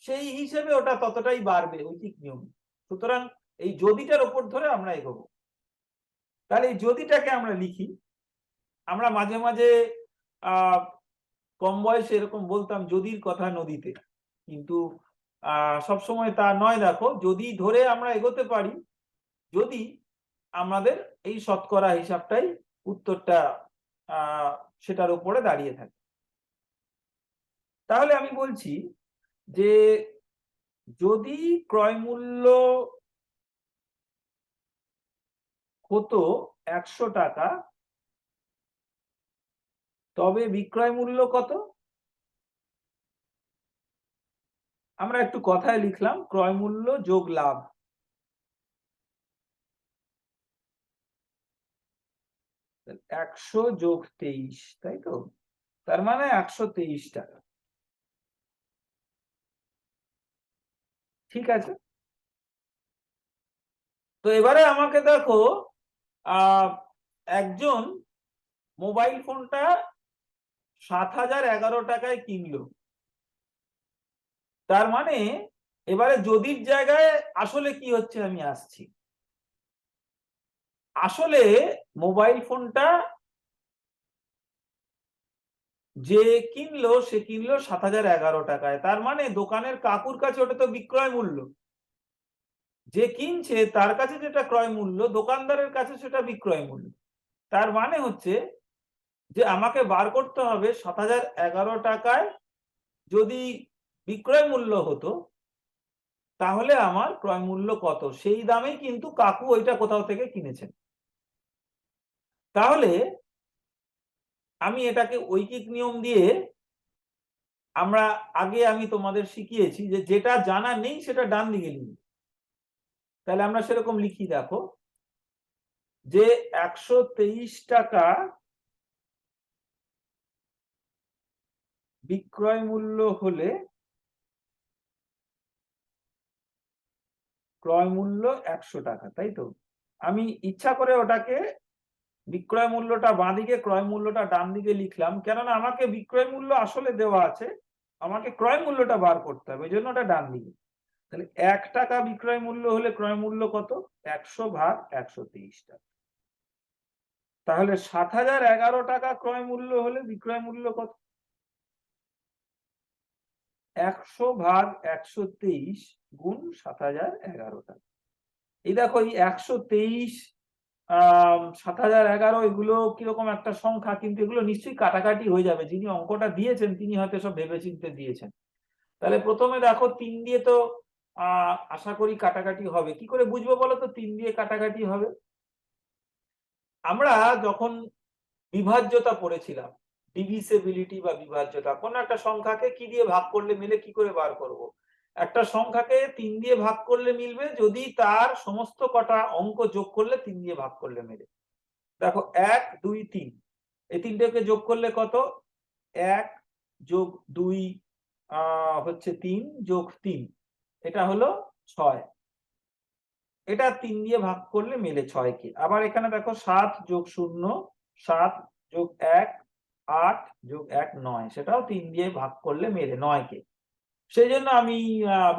সেই হিসেবে ওটা ততটাই বাড়বে ঐকিক নিয়ম। সুতরাং এই যদিটার উপর ধরে আমরা এগোবো। তাহলে এই যদিটাকে আমরা লিখি। আমরা মাঝে মাঝে কম বয়সে এরকম বলতাম যদির কথা নদীতে, কিন্তু সবসময় তা নয়। দেখো, যদি ধরে আমরা এগোতে পারি, যদি আমাদের এই শতকরা হিসাবটাই উত্তরটা সেটার উপরে দাঁড়িয়ে থাকে, তাহলে আমি বলছি যে যদি ক্রয় মূল্য হতো 100 টাকা, তবে বিক্রয় মূল্য কত? আমরা একটু কথায় লিখলাম ক্রয় মূল্য যোগ লাভ। 100 যোগ 23, তাই তো? তার মানে 123 টাকা। ঠিক আছে, তো এবারে আমাকে দেখো, একজন মোবাইল ফোনটা 7,011 টাকায় কিনলো। তার মানে এবারে যদির জায়গায় আসলে কি হচ্ছে আমি আসছি। আসলে মোবাইল ফোনটা যে কিনলো সে কিনলো 7,011 টাকায়। তার মানে দোকানের কাকুর কাছে ওটা তো বিক্রয় মূল্য, যে কিনছে তার কাছে যেটা ক্রয় মূল্য দোকানদারের কাছে সেটা বিক্রয় মূল্য। তার মানে হচ্ছে যে আমাকে বার করতে হবে 7,011 টাকায় যদি বিক্রয় মূল্য হতো তাহলে আমার ক্রয় মূল্য কত, সেই দামেই কিন্তু কাকু ওইটা কোথাও থেকে কিনেছেন। তাহলে আমি এটাকে ঐকিক নিয়ম দিয়ে, আমরা আমি তোমাদের শিখিয়েছি যে যেটা জানা নেই সেটা ডান দিকে লিখি। তাহলে আমরা সেরকম লিখি, দেখো যে 123 টাকা বিক্রয় মূল্য হলে ক্রয় মূল্য 100 টাকা, তাই তো? আমি ইচ্ছা করে ওটাকে বিক্রয় মূল্যটা বাঁ দিকে ক্রয় মূল্যটা ডান দিকে লিখলাম, কেননা আমাকে বিক্রয় মূল্য আসলে দেওয়া আছে, আমাকে ক্রয় মূল্যটা বার করতে হবে, এই জন্য ওটা ডান দিকে। তাহলে 1 টাকা বিক্রয় মূল্য হলে ক্রয় মূল্য কত? 100 ভাগ 123 টাকা। তাহলে 7,011 টাকা ক্রয় মূল্য হলে বিক্রয় মূল্য কত? 100 ভাগ 123 গুণ 7,011 টাকা। এই দেখো, এই 123 7011 এগুলো কিরকম একটা সংখ্যা, কিন্তু এগুলো নিশ্চয়ই কাটাকাটি হয়ে যাবে। যিনি অঙ্কটা দিয়েছেন তিনি হয়তো সব ভেবেচিন্তে দিয়েছেন। তাহলে প্রথমে দেখো 3 দিয়ে তো আশা করি কাটাকাটি হবে। কি করে বুঝবো বলো তো 3 দিয়ে কাটাকাটি হবে? আমরা যখন বিভাজ্যতা পড়েছিলাম, ডিভিসিবিলিটি বা বিভাজ্যতা, কোন একটা সংখ্যাকে কি দিয়ে ভাগ করলে মিলে কি করে বার করব? একটা সংখ্যাকে 3 দিয়ে ভাগ করলে মিলবে যদি তার সমস্ত কটা অঙ্ক যোগ করলে 3 দিয়ে ভাগ করলে মেলে। দেখো 1 2 3, এই তিনটাকে যোগ করলে কত? 1 যোগ 2 হচ্ছে 3 যোগ 3, এটা হলো 6। এটা 3 দিয়ে ভাগ করলে মেলে 6 কে। আবার এখানে দেখো 7 যোগ 0, 7 যোগ 1 8 যোগ 1 9, সেটাও 3 দিয়ে ভাগ করলে মেলে 9 কে। সেই জন্য আমি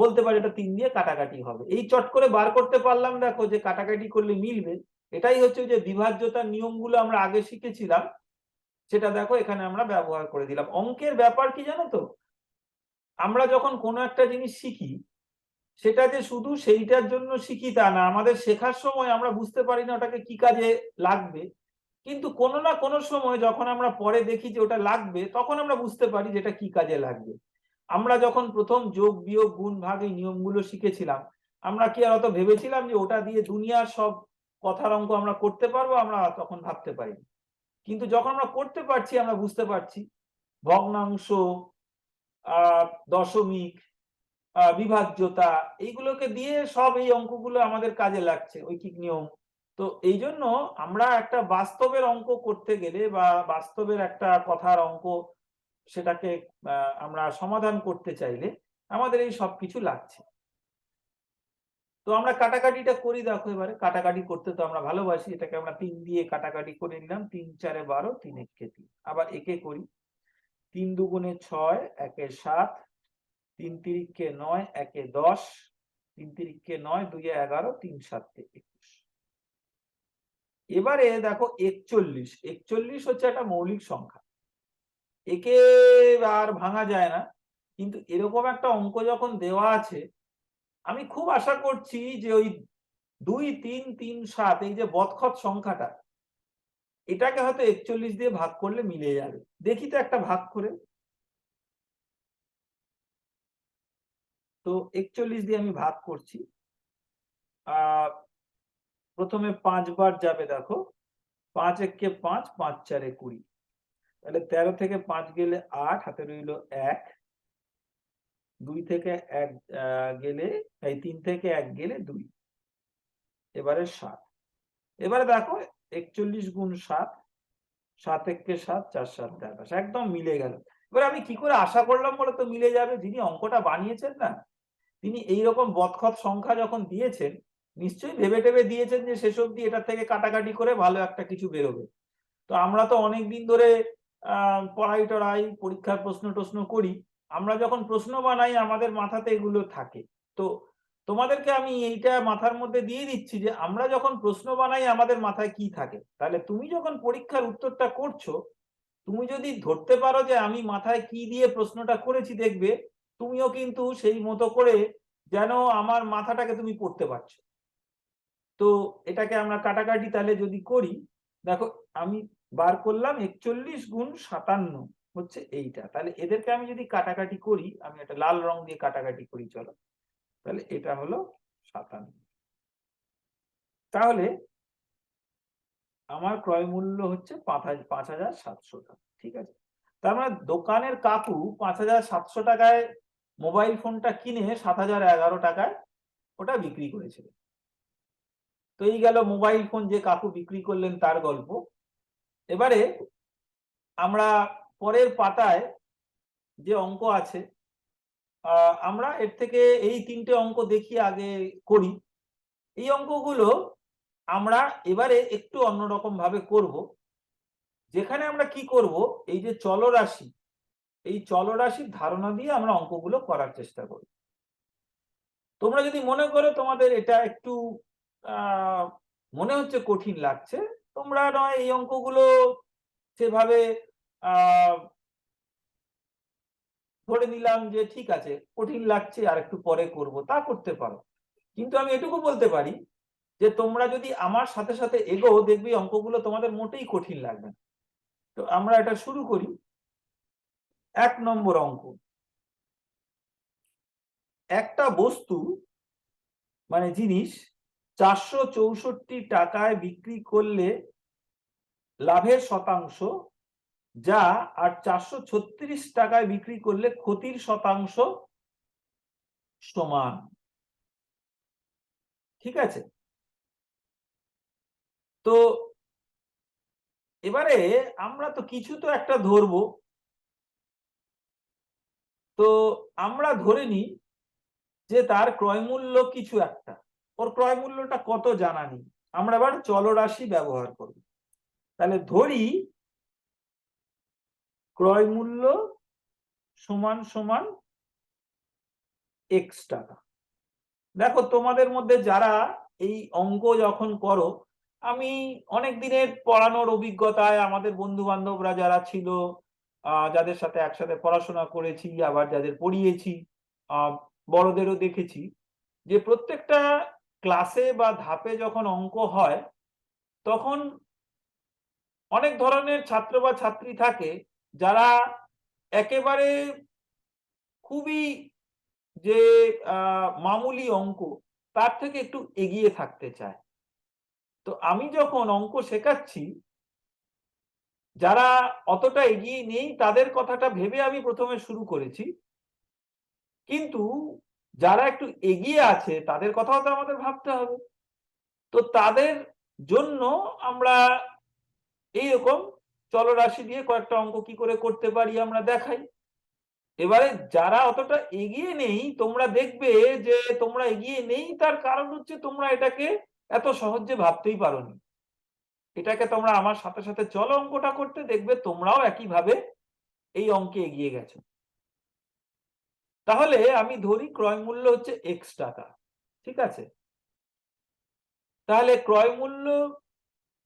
বলতে পারি এটা 3 দিয়ে কাটাকাটি হবে। এই চট করে বার করতে পারলাম দেখো যে কাটাকাটি করলে মিলবে। এটাই হচ্ছে যে বিভাজ্যতার নিয়মগুলো আমরা আগে শিখেছিলাম, সেটা দেখো এখানে আমরা ব্যবহার করে দিলাম। অঙ্কের ব্যাপার কি জানো তো, আমরা যখন কোনো একটা জিনিস শিখি সেটা যে শুধু সেইটার জন্য শিখি তা না, আমাদের শেখার সময় আমরা বুঝতে পারি না ওটাকে কি কাজে লাগবে, কিন্তু কোনো না কোনো সময় যখন আমরা পরে দেখি যে ওটা লাগবে তখন আমরা বুঝতে পারি যে এটা কি কাজে লাগবে। আমরা যখন প্রথম যোগ বিয়োগ গুণ ভাগ এই নিয়মগুলো শিখেছিলাম, আমরা কি আর অত ভেবেছিলাম যে ওটা দিয়ে দুনিয়ার সব কথার অঙ্ক আমরা করতে পারবো? আমরা তখন ভাবতে পারি, কিন্তু যখন আমরা করতে পারছি আমরা বুঝতে পারছি ভগ্নাংশ, দশমিক, বিভাজ্যতা, এইগুলোকে দিয়ে সব এই অঙ্কগুলো আমাদের কাজে লাগছে, ঐকিক নিয়ম। তো এই জন্য আমরা একটা বাস্তবের অঙ্ক করতে গেলে বা বাস্তবের একটা কথার অঙ্ক সেটাকে আমরা সমাধান করতে চাইলে আমাদের এই সব কিছু লাগছে। তো আমরা কাটাকাটিটা করি, দেখো এবারে কাটাকাটি করতে তো আমরা ভালোবাসি, এটাকে আমরা 3 দিয়ে কাটাকাটি করে নিলাম। 3 4 12, 3 1 3। আবার একে করি, 3 2 6, 1 7, 3 3 9, 1 10, 3 3 9, 2 11, 3 7 21। এবারে দেখো 41, 41 হচ্ছে একটা মৌলিক সংখ্যা, একে আর ভাঙা যায় না। কিন্তু এরকম একটা অঙ্ক যখন দেওয়া আছে, আমি খুব আশা করছি যে ওই 2 3 3 7 এই যে বদখত সংখ্যাটা, এটাকে হয়তো 41 দিয়ে ভাগ করলে মিলে যাবে। দেখি তো একটা ভাগ করে। তো 41 দিয়ে আমি ভাগ করছি। প্রথমে 5 বার যাবে, দেখো 5 একে 5, 5 4 20, তাহলে 13 থেকে 5 গেলে 8, হাতে রইল 1, 2 থেকে 1 গেলে, এই 3 থেকে 1 গেলে 2, এবারে 7। এবারে দেখো 41 গুণ 7, 7 একে 7, 4 7 28, একদম মিলে গেল। এবার আমি কি করে আশা করলাম বলে তো মিলে যাবে? যিনি অঙ্কটা বানিয়েছেন না, তিনি এইরকম বদখত সংখ্যা যখন দিয়েছেন নিশ্চয়ই ভেবে টেবে দিয়েছেন যে শেষ অবধি এটা থেকে কাটাকাটি করে ভালো একটা কিছু বেরোবে। তো আমরা তো অনেকদিন ধরে পড়াই টড়াই, পরীক্ষার প্রশ্ন টশ্ন করি, আমরা যখন প্রশ্ন বানাই আমাদের মাথাতে এগুলো থাকে। তো তোমাদেরকে আমি এইটা মাথার মধ্যে দিয়ে দিচ্ছি যে আমরা যখন প্রশ্ন বানাই আমাদের মাথায় কি থাকে। তাহলে তুমি যখন পরীক্ষার উত্তরটা করছো, তুমি যদি ধরতে পারো যে আমি মাথায় কি দিয়ে প্রশ্নটা করেছি, দেখবে তুমিও কিন্তু সেই মতো করে যেন আমার মাথাটাকে তুমি পড়তে পারছো। তো এটাকে আমরা কাটাকাটি তাহলে যদি করি, দেখো আমি বার করলাম 41 গুণ 57 হচ্ছে এইটা। তাহলে এদেরকে আমি যদি কাটাকাটি করি, আমি একটা লাল রং দিয়ে কাটাকাটি করি, চলো। তাহলে এটা হলো 57। তাহলে আমার ক্রয় মূল্য হচ্ছে 5,700 টাকা। ঠিক আছে, তার মানে দোকানের কাকু 5,700 টাকায় মোবাইল ফোনটা কিনে 7,011 টাকায় ওটা বিক্রি করেছিল। তো এই গেল মোবাইল ফোন যে কাকু বিক্রি করলেন তার গল্প। এবারে আমরা পরের পাতায় যে অঙ্ক আছে, আমরা এর থেকে এই 3টে অঙ্ক দেখি আগে করি। এই অঙ্কগুলো আমরা এবারে একটু অন্যরকম ভাবে করব, যেখানে আমরা কি করব, এই যে চলরাশি, এই চলরাশির ধারণা দিয়ে আমরা অঙ্কগুলো করার চেষ্টা করি। তোমরা যদি মনে করো তোমাদের এটা একটু মনে হচ্ছে কঠিন লাগছে, তোমরা নয় এই অঙ্কগুলো সেভাবে ধরে নিলাম যে ঠিক আছে কঠিন লাগছে আর একটু পরে করব, তা করতে পারো। কিন্তু আমি এটুকু বলতে পারি যে তোমরা যদি আমার সাথে সাথে এগোও দেখবি অঙ্কগুলো তোমাদের মোটেই কঠিন লাগবে না। তো আমরা এটা শুরু করি। 1 নম্বর অঙ্ক, একটা বস্তু মানে জিনিস 464 টাকায় বিক্রি করলে লাভের শতাংশ যা আর 436 টাকায় বিক্রি করলে ক্ষতির শতাংশ সমান। ঠিক আছে, তো এবারে আমরা তো কিছু তো একটা ধরবো। তো আমরা ধরে নিই যে তার ক্রয় মূল্য কিছু একটা, ওর ক্রয় মূল্যটা কত জানা নেই, আমরা এবার চলরাশি ব্যবহার করব। তাহলে ধরি ক্রয় মূল্য সমান সমান x টাকা। দেখো তোমাদের মধ্যে যারা এই অঙ্ক যখন করো, আমি অনেক দিনের পড়ানোর অভিজ্ঞতায় আমাদের বন্ধু বান্ধবরা যারা ছিল, যাদের সাথে একসাথে পড়াশোনা করেছি, আবার যাদের পড়িয়েছি, বড়দেরও দেখেছি যে প্রত্যেকটা ক্লাসে বা ধাপে যখন অঙ্ক হয় তখন অনেক ধরনের ছাত্র বা ছাত্রী থাকে যারা একেবারে খুবই যে মামুলি অঙ্ক তার থেকে একটু এগিয়ে থাকতে চায়। তো আমি যখন অঙ্ক শেখাচ্ছি, যারা অতটা এগিয়ে নেই তাদের কথাটা ভেবে আমি প্রথমে শুরু করেছি, কিন্তু যারা একটু এগিয়ে আছে তাদের কথাও তো আমাদের ভাবতে হবে। তো তাদের জন্য আমরা এইরকম চলরাশি দিয়ে কয়েকটা অঙ্ক কি করে করতে পারি আমরা দেখাই। এবারে যারা অতটা এগিয়ে নেই, তোমরা দেখবে যে তোমরা এগিয়ে নেই তার কারণ হচ্ছে তোমরা এটাকে এত সহজে ভাবতেই পারোনি। এটাকে তোমরা আমার সাথে সাথে চলো অঙ্কটা করতে, দেখবে তোমরাও একইভাবে এই অঙ্কে এগিয়ে গেছো। তাহলে আমি ধরি ক্রয় মূল্য হচ্ছে x টাকা। ঠিক আছে, তাহলে ক্রয় মূল্য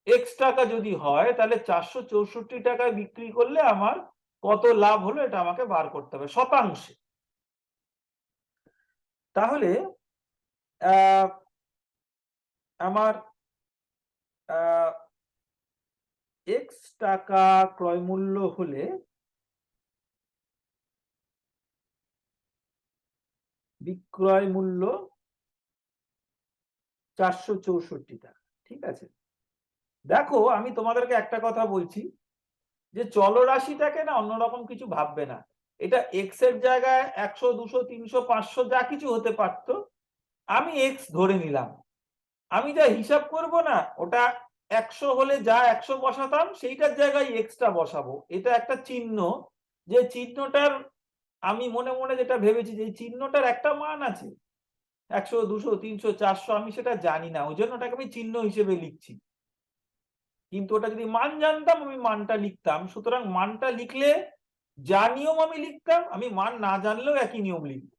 x টাকা যদি হয় তাহলে 464 টাকায় বিক্রি করলে আমার কত লাভ হলো এটা আমাকে বার করতে হবে শতাংশে। তাহলে আমার x টাকা ক্রয় মূল্য হলে বিক্রয় মূল্য 464 টাকা। ঠিক আছে, দেখো আমি তোমাদেরকে একটা কথা বলছি যে চলরাশিটাকে না অন্যরকম কিছু ভাববে না। এটা x এর জায়গায় 100, 200, 300, 500 যা কিছু হতে পারতো, আমি x ধরে নিলাম। আমি যা হিসাব করব না ওটা 100 হলে যা 100 বসাতাম সেইটার জায়গায় এক্সট্রা বসাবো। এটা একটা চিহ্ন, যে চিহ্নটার আমি মনে মনে যেটা ভেবেছি যে চিহ্নটার একটা মান আছে, 100, 200, 300, 400 আমি সেটা জানি না, ওই জন্য ওটাকে আমি চিহ্ন হিসেবে লিখছি। কিন্তু ওটা যদি মান জানতাম আমি মানটা লিখতাম। সুতরাং মানটা লিখলে যা নিয়ম আমি লিখতাম, আমি মান না জানলেও একই নিয়ম লিখব।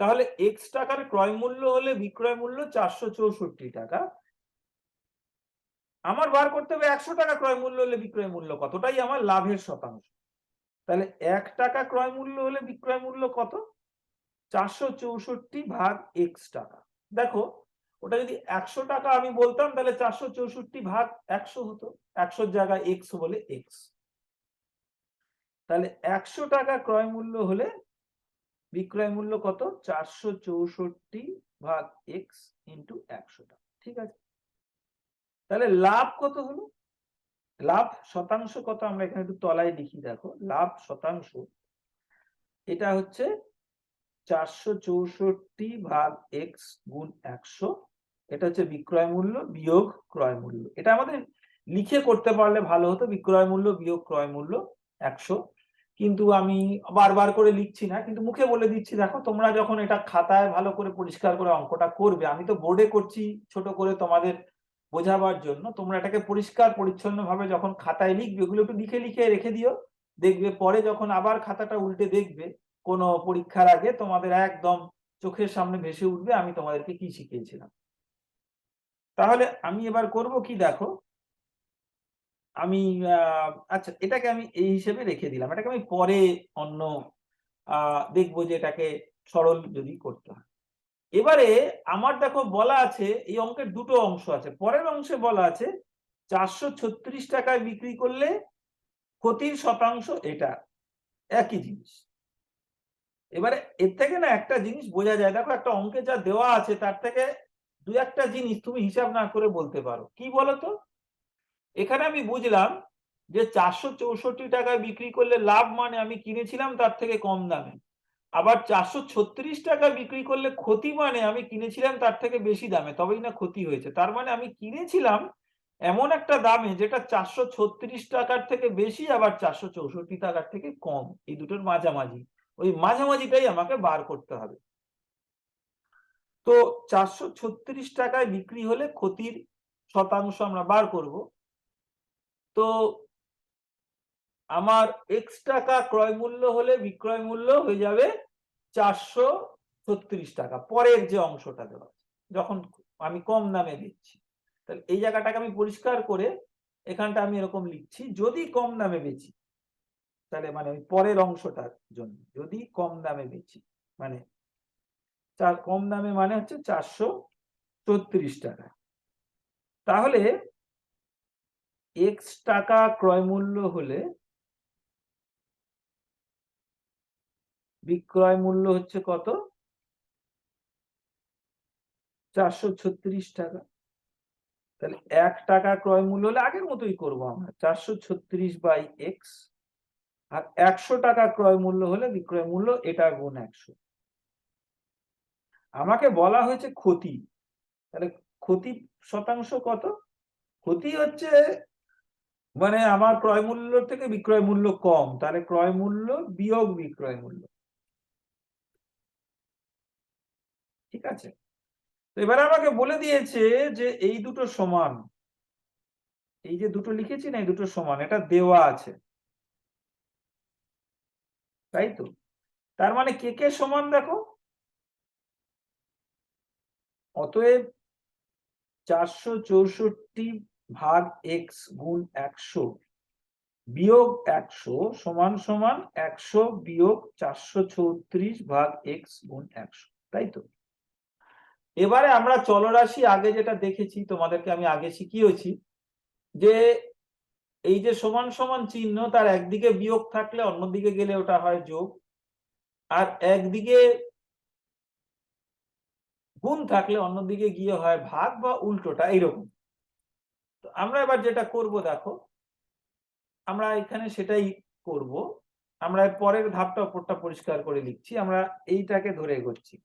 তাহলে x টাকার ক্রয় মূল্য হলে বিক্রয় মূল্য 464 টাকা। আমার বার করতে হবে 100 টাকা ক্রয় মূল্য হলে বিক্রয় মূল্য কতটাই আমার লাভের শতাংশ। তাহলে 1 টাকা ক্রয় মূল্য হলে বিক্রয় মূল্য কত? 464 ভাগ x টাকা। দেখো ওটা যদি 100 টাকা আমি বলতাম তাহলে 464 ভাগ 100 হতো, 100 জায়গায় x বলে x। তাহলে 100 টাকা ক্রয় মূল্য হলে বিক্রয় মূল্য কত? 464 ভাগ x ইন্টু 100 টাকা। ঠিক আছে, তাহলে লাভ কত হলো? লাভ শতাংশ কত আমরা এখানে একটু তলায় লিখি, দেখো লাভ শতাংশ এটা হচ্ছে 464 ভাগ x গুণ 100। এটা হচ্ছে বিক্রয় মূল্য বিয়োগ ক্রয় মূল্য। এটা আমাদের লিখে করতে পারলে ভালো হতো, বিক্রয় মূল্য বিয়োগ ক্রয় মূল্য 100, কিন্তু আমি বারবার করে লিখছি না, কিন্তু মুখে বলে দিচ্ছি। দেখো তোমরা যখন এটা খাতায় ভালো করে পরিষ্কার করে অঙ্কটা করবে, আমি তো বোর্ডে করছি ছোট করে তোমাদের বোঝাবার জন্য, তোমরা এটাকে পরিষ্কার পরিচ্ছন্ন ভাবে যখন খাতায় লিখবে ওগুলো একটু লিখে লিখে রেখে দিও। দেখবে পরে যখন আবার খাতাটা উল্টে দেখবে কোনো পরীক্ষার আগে, তোমাদের একদম চোখের সামনে ভেসে উঠবে আমি তোমাদেরকে কি শিখিয়েছিলাম। তাহলে আমি এবার করব কি, দেখো আমি আচ্ছা এটাকে আমি এই হিসেবে রেখে দিলাম, এটাকে আমি পরে অন্য দেখবো যে এটাকে সরল যদি করতে হয়। এবারে আমার দেখো বলা আছে এই অঙ্কের দুটো অংশ আছে। পরের অংশে বলা আছে 436 টাকায় বিক্রি করলে ক্ষতির শতাংশ এটা, একই জিনিস। এবারে এর থেকে না একটা জিনিস বোঝা যায়, দেখো একটা অঙ্কে যা দেওয়া আছে তার থেকে দু একটা জিনিস তুমি হিসাব না করে বলতে পারো। কি বলতো? এখানে আমি বুঝলাম যে 464 টাকায় বিক্রি করলে লাভ মানে আমি কিনেছিলাম তার থেকে কম দামে, আবার 436 টাকা বিক্রি করলে ক্ষতি মানে আমি কিনেছিলাম তার থেকে বেশি দামে, তবেই না ক্ষতি হয়েছে। তার মানে আমি কিনেছিলাম এমন একটা দামে যেটা 436 টাকার থেকে বেশি, আবার 464 টাকার থেকে কম, এই দুটোর মাঝামাঝি। ওই মাঝামাঝিটাই আমাকে বার করতে হবে। তো 436 টাকায় বিক্রি হলে ক্ষতির শতাংশ আমরা বার করব। তো আমার x টাকা ক্রয় মূল্য হলে বিক্রয় মূল্য হয়ে যাবে 436 টাকা, পরের যে অংশটা দেওয়া আছে, যখন আমি কম দামে দিচ্ছি। তাহলে এই জায়গাটাকে আমি পরিষ্কার করে এখানটা আমি এরকম লিখছি, যদি কম দামে বেচি, তাহলে মানে ওই পরের অংশটার জন্য যদি কম দামে বেচি, মানে কম দামে মানে হচ্ছে 436 টাকা, তাহলে x টাকা ক্রয় মূল্য হলে বিক্রয় মূল্য হচ্ছে কত? 436 টাকা। তাহলে 1 টাকা ক্রয় মূল্য হলে আগের মতোই করবো আমরা, 436 বাই এক্স, আর 100 টাকা ক্রয় মূল্য হলে বিক্রয় মূল্য এটা গুণ 100। আমাকে বলা হয়েছে ক্ষতি, তাহলে ক্ষতি শতাংশ কত? ক্ষতি হচ্ছে মানে আমার ক্রয় মূল্য থেকে বিক্রয় মূল্য কম, তাহলে ক্রয় মূল্য বিয়োগ বিক্রয় মূল্য। ঠিক আছে? তো এবারে আমাকে বলে দিয়েছে যে এই দুটো সমান, এই যে দুটো লিখেছি না, এই দুটো সমান, এটা দেওয়া আছে, তাই তো? তার মানে কে কে সমান দেখো, অতএব 464 ভাগ এক্স গুণ 100 বিয়োগ 100 সমান সমান 100 বিয়োগ 436 ভাগ এক্স গুণ 100, তাই তো? এবারে আমরা চলরাশি আগে যেটা দেখেছি, তোমাদেরকে আমি আগে শিখিয়েছি যে এই যে সমান সমান চিহ্ন, তার একদিকে বিয়োগ থাকলে অন্যদিকে গেলে ওটা হয় যোগ, আর একদিকে গুণ থাকলে অন্যদিকে গিয়ে হয় ভাগ, বা উল্টোটা এইরকম। তো আমরা এবার যেটা করব দেখো, আমরা এখানে সেটাই করব। আমরা পরের ধাপটা উপরটা পরিষ্কার করে লিখছি, আমরা এইটাকে ধরে এগোচ্ছি।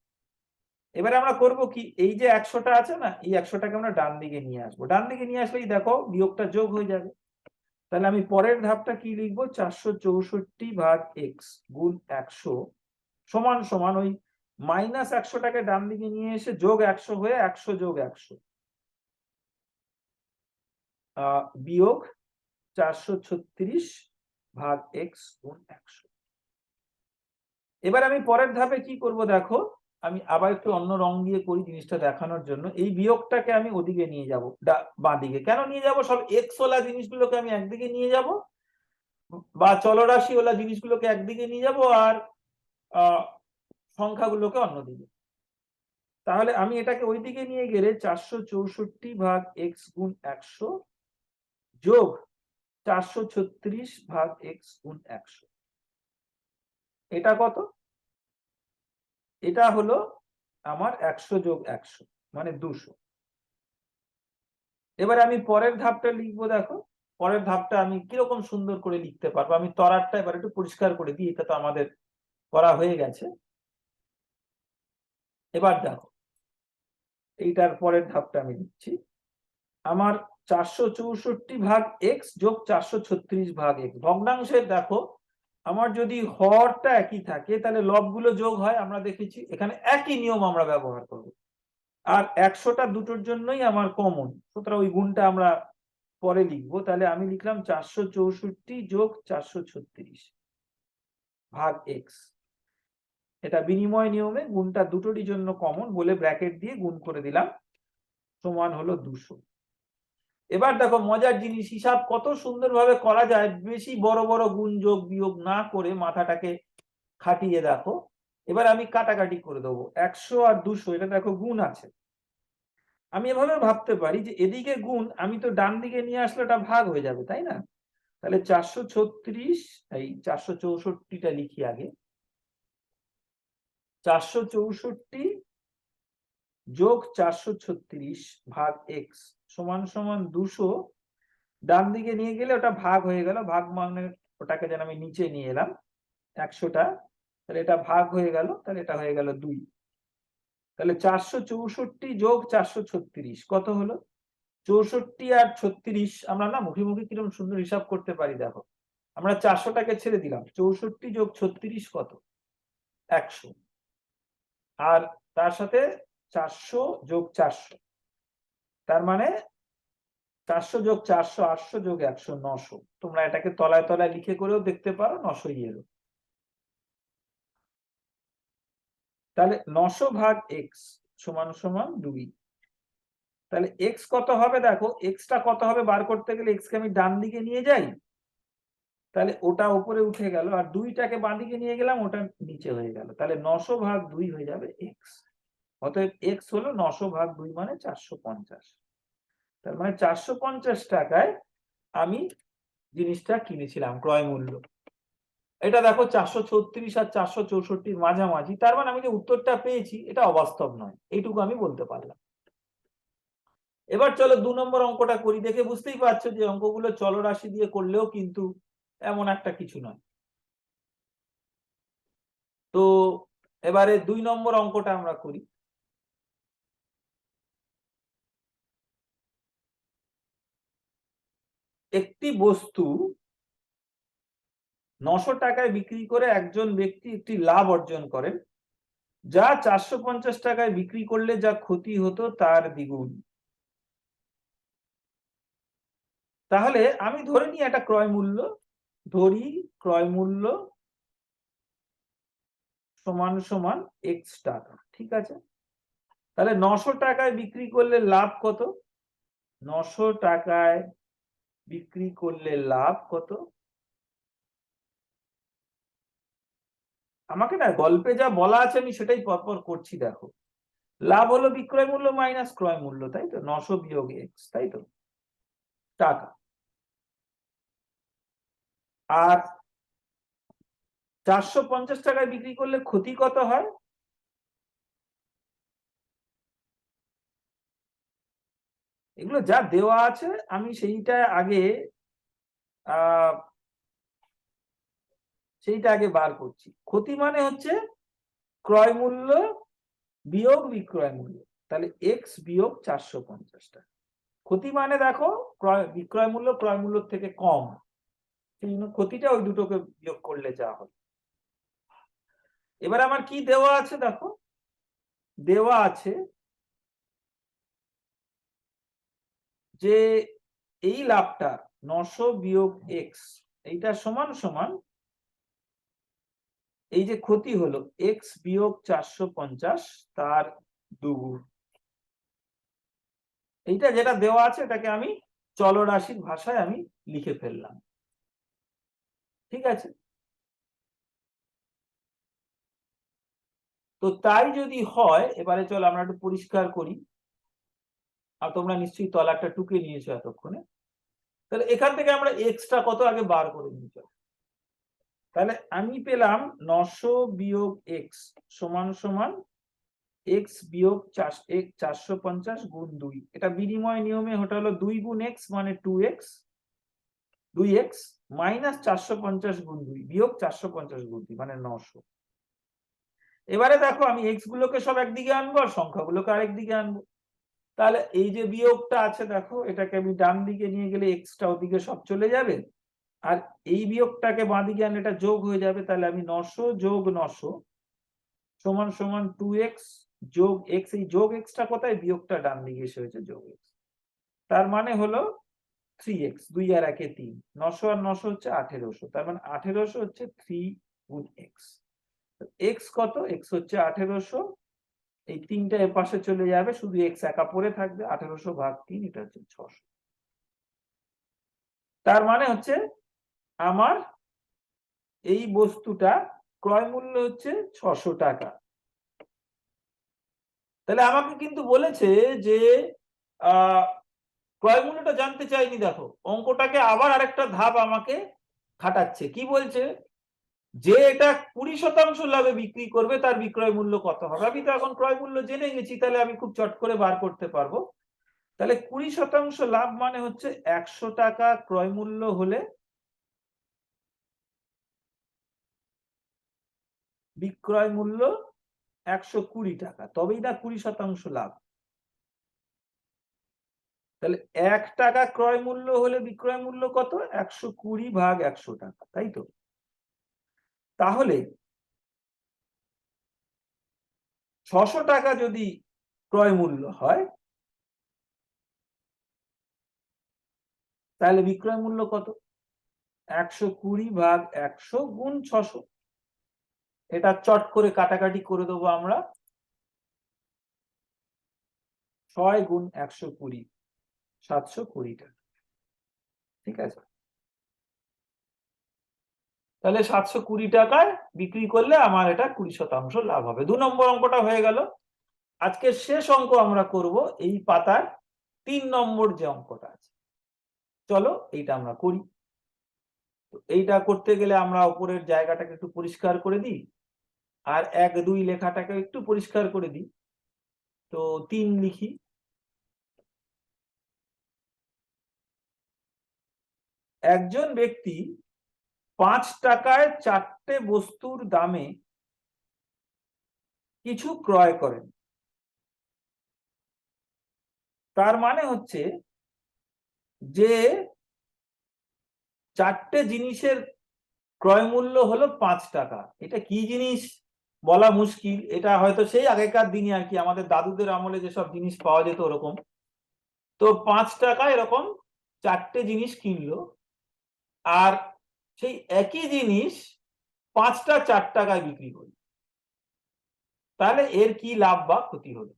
এবারে আমরা করব কি, এই যে 100টা আছে না, এই 100টাকে আমরা ডান দিকে নিয়ে আসবো। ডান দিকে নিয়ে আসলেই দেখো বিয়োগটা যোগ হয়ে যাবে। তাহলে আমি পরের ধাপটা কি লিখবো, 464 ভাগ এক্স গুণ 100 সমান সমান ওই মাইনাস 100টাকে ডান দিকে নিয়ে এসে যোগ 100 হয়ে 100 যোগ 100 বিয়োগ 436 ভাগ এক্স গুণ 100। এবার আমি পরের ধাপে কি করব দেখো, আমি আবার একটু অন্য রং দিয়ে করি জিনিসটা দেখানোর জন্য। এই বিয়োগটাকে আমি ওদিকে নিয়ে যাব, বাঁ দিকে। কেন নিয়ে যাব? সব এক্স ওলা জিনিসগুলোকে আমি একদিকে নিয়ে যাব, বা চলরাশি ওলা জিনিসগুলোকে একদিকে নিয়ে যাব, আর সংখ্যাগুলোকে অন্যদিকে। তাহলে আমি এটাকে ওইদিকে নিয়ে গেলে 464 ভাগ এক্স গুণ 100 যোগ 436 ভাগ এক্স গুণ 100, এটা কত? এটা হলো আমার 100 যোগ 100 মানে 200। এবারে আমি পরের ধাপটা লিখবো দেখো, পরের ধাপটা আমি কিরকম সুন্দর করে লিখতে পারবো, আমি তরারটা এবার একটু পরিষ্কার করে দিই, এটা তো আমাদের করা হয়ে গেছে। এবার দেখো এইটার পরের ধাপটা আমি লিখছি, আমার 464 ভাগ এক্স যোগ 436 ভাগ এক্স। ভগ্নাংশের দেখো আমার যদি হরটা একই থাকে তাহলে লবগুলো যোগ হয়, আমরা দেখেছি। এখানে একই নিয়ম আমরা ব্যবহার করব, আর 100টা দুটোর জন্যই আমার কমন, সুতরাং ওই গুণটা আমরা পরে লিখবো। তাহলে আমি লিখলাম 464 যোগ 436 ভাগ এক্স, এটা বিনিময় নিয়মে গুণটা দুটোরই জন্য কমন বলে ব্র্যাকেট দিয়ে গুণ করে দিলাম, সমান হলো 200। এবার দেখো মজার জিনিস, হিসাব কত সুন্দরভাবে করা যায় বেশি বড় বড় গুণ যোগ বিয়োগ না করে, মাথাটাকে খাটিয়ে দেখো। এবার আমি কাটাকাটি করে দেবো, 100 আর 200 এটা দেখো গুণ আছে। আমি এভাবে ভাবতে পারি যে এদিকে গুণ, আমি তো ডান দিকে নিয়ে আসলে এটা ভাগ হয়ে যাবে, তাই না? তাহলে 436, এই 464টা লিখি আগে, 464 যোগ 436 ভাগ এক্স সমান সমান 200। ডান দিকে নিয়ে গেলে ওটা ভাগ হয়ে গেল, ভাগ মানে ওটাকে যেন আমি নিচে নিয়ে এলাম 100টা, তাহলে এটা ভাগ হয়ে গেল, তাহলে এটা হয়ে গেল 2। তাহলে 464 যোগ 436 কত হলো? 64 আর 36, আমরা না মুখে মুখে কিরকম সুন্দর হিসাব করতে পারি দেখো। আমরা 400টাকে ছেড়ে দিলাম, 64 যোগ 36 কত? 100। আর তার সাথে 400 যোগ 400, তার মানে 400 যোগ 400 800 যোগ 100 900। তোমরা এটাকে তলায় তলায় লিখে করেও দেখতে পারো, 900ই এলো। তাহলে 900 ভাগ এক্স সমান সমান 2। তাহলে এক্স কত হবে দেখো, এক্সটা কত হবে বার করতে গেলে এক্স কে আমি ডান দিকে নিয়ে যাই, তাহলে ওটা উপরে উঠে গেল, আর 2টাকে বাঁ দিকে নিয়ে গেলাম, ওটা নিচে হয়ে গেল। তাহলে 900 ভাগ 2 হয়ে যাবে এক্স। অতএব এক্স হলো 900 ভাগ 2 মানে 450। তার মানে 450 টাকায় আমি জিনিসটা কিনেছিলাম, ক্রয় মূল্য। এটা দেখো 436 আর 464 মাঝামাঝি, তার মানে আমি যে উত্তরটা পেয়েছি এটা অবাস্তব নয়, এইটুকু আমি বলতে পারলাম। এবার চলো 2 নম্বর অঙ্কটা করি। দেখে বুঝতেই পারছো যে অঙ্কগুলো চলরাশি দিয়ে করলেও কিন্তু এমন একটা কিছু নয়। তো এবারে 2 নম্বর অঙ্কটা আমরা করি। একটি বস্তু 900 টাকায় বিক্রি করে একজন ব্যক্তি একটি লাভ অর্জন করেন, যা 450 টাকায় বিক্রি করলে যা ক্ষতি হতো তার দ্বিগুণ। তাহলে আমি ধরে নিই একটা ক্রয় মূল্য, ধরি ক্রয় মূল্য সমান সমান এক্স টাকা, ঠিক আছে? তাহলে 900 টাকায় বিক্রি করলে লাভ কত? 900 টাকায় বিক্রি করলে লাভ কত? আমাকে না গল্পে যা বলা আছে আমি সেটাই পরপর করছি দেখো। লাভ হলো বিক্রয় মূল্য মাইনাস ক্রয় মূল্য, তাই তো? 900 বিয়োগ এক্স, তাই তো? টাকা। আর 450 টাকায় বিক্রি করলে ক্ষতি কত হয়? এগুলো যা দেওয়া আছে আমি সেইটা আগে বার করছি। ক্ষতি মানে হচ্ছে ক্রয় মূল্য বিয়োগ বিক্রয় মূল্য, তাহলে এক্স বিয়োগ 450 টাকা। ক্ষতি মানে দেখো বিক্রয় মূল্য ক্রয় মূল্যের থেকে কম, সেই জন্য ক্ষতিটা ওই দুটোকে বিয়োগ করলে যা হয়। এবার আমার কি দেওয়া আছে দেখো, দেওয়া আছে যে এই লাভটা 900 বিয়োগ এক্স, এইটা সমান সমান এই যে ক্ষতি হলো এক্স বিয়োগ 450 তার দ্বিগুণ। এইটা যেটা দেওয়া আছে এটাকে আমি চলরাশির ভাষায় আমি লিখে ফেললাম, ঠিক আছে? তো তাই যদি হয়, এবারে চল আমরা একটু পরিষ্কার করি। আর তোমরা নিশ্চয়ই তলাটা টুকে নিয়েছো এতক্ষণে। তাহলে এখান থেকে আমরা এক্সটা কত আগে বার করে নিয়ে চল। তাহলে আমি পেলাম 900 বিয়োগ এক্স সমান সমান এক্স বিয়োগ 450 গুণ 2। এটা বিনিময় নিয়মে ওটা হলো 2 গুণ এক্স মানে 2x, 2x মাইনাস 450 গুণ 2 বিয়োগ 450 গুণ 2 মানে 900। এবারে দেখো আমি এক্স গুলোকে সব একদিকে আনবো আর সংখ্যাগুলোকে আরেক দিকে আনবো। তাহলে এই যে বিয়োগটা আছে দেখো, এটাকে আমি ডান দিকে নিয়ে গেলে এক্সটা ওদিকে সব চলে যাবে, আর এই বিয়োগটাকে বাঁ দিকে আনলে এটা যোগ হয়ে যাবে। তাহলে আমি 900 যোগ 900 সমান সমান 2x যোগ x, এই যোগ এক্সটা কোথায়, বিয়োগটা ডান দিকে এসে হয়েছে যোগ এক্স, তার মানে হলো 3x, 2 আর 1 এ 3, 900 আর 900 হচ্ছে 1800, তার মানে 1800 হচ্ছে 3 গুণ x। x কত? x হচ্ছে 1800, এই 3টা এর পাশে চলে যাবে, শুধু x একা পড়ে থাকবে, 1800 ভাগ 3 এটা হচ্ছে 600। তার মানে হচ্ছে আমার এই বস্তুটা ক্রয় মূল্য হচ্ছে 600 টাকা। তাহলে আমাকে কিন্তু বলেছে যে ক্রয় মূল্যটা জানতে চাইনি, দেখো অঙ্কটাকে আবার আরেকটা ধাপ আমাকে খাটাচ্ছে। কি বলছে, যে এটা 20% লাভে বিক্রি করবে তার বিক্রয় মূল্য কত হবে। আমি তো এখন ক্রয় মূল্য জেনে গেছি, তাহলে আমি খুব চট করে বার করতে পারবো। তাহলে 20% লাভ মানে হচ্ছে 100 টাকা ক্রয় মূল্য হলে বিক্রয় মূল্য 120 টাকা, তবেই না 20% লাভ। তাহলে 1 টাকা ক্রয় মূল্য হলে বিক্রয় মূল্য কত, 120 ভাগ 100 টাকা, তাই তো। তাহলে 600 টাকা যদি ক্রয় মূল্য হয়, তাহলে বিক্রয় মূল্য কত, 120 ভাগ 100 গুণ 600। এটা চট করে কাটাকাটি করে দেবো আমরা, 6 গুণ 120, 720 টাকা। ঠিক আছে, তাহলে 720 টাকায় বিক্রি করলে আমার এটা 20% লাভ হবে। 2 নম্বর অঙ্কটা হয়ে গেল। আজকে শেষ অঙ্ক আমরা করব এই পাতার 3 নম্বর যে অঙ্কটা আছে। চলো এইটা আমরা করি। তো এইটা করতে গেলে আমরা উপরের জায়গাটাকে একটু পরিষ্কার করে দিই, আর 1 2 লেখাটাকে একটু পরিষ্কার করে দিই। তো 3 লিখি। একজন ব্যক্তি 5 টাকায় 4টে বস্তুর দামে কিছু ক্রয় করেন। তার মানে হচ্ছে যে 4টে জিনিসের ক্রয় মূল্য হলো 5 টাকা। এটা কি জিনিস বলা মুশকিল, এটা হয়তো সেই আগেকার দিনে আর কি, আমাদের দাদুদের আমলে যেসব জিনিস পাওয়া যেত ওরকম। তো 5 টাকা এরকম 4টে জিনিস কিনলো, আর সেই একই জিনিস 5টা 4 টাকায় বিক্রি করলো। তাহলে এর কি লাভ বা ক্ষতি হলো।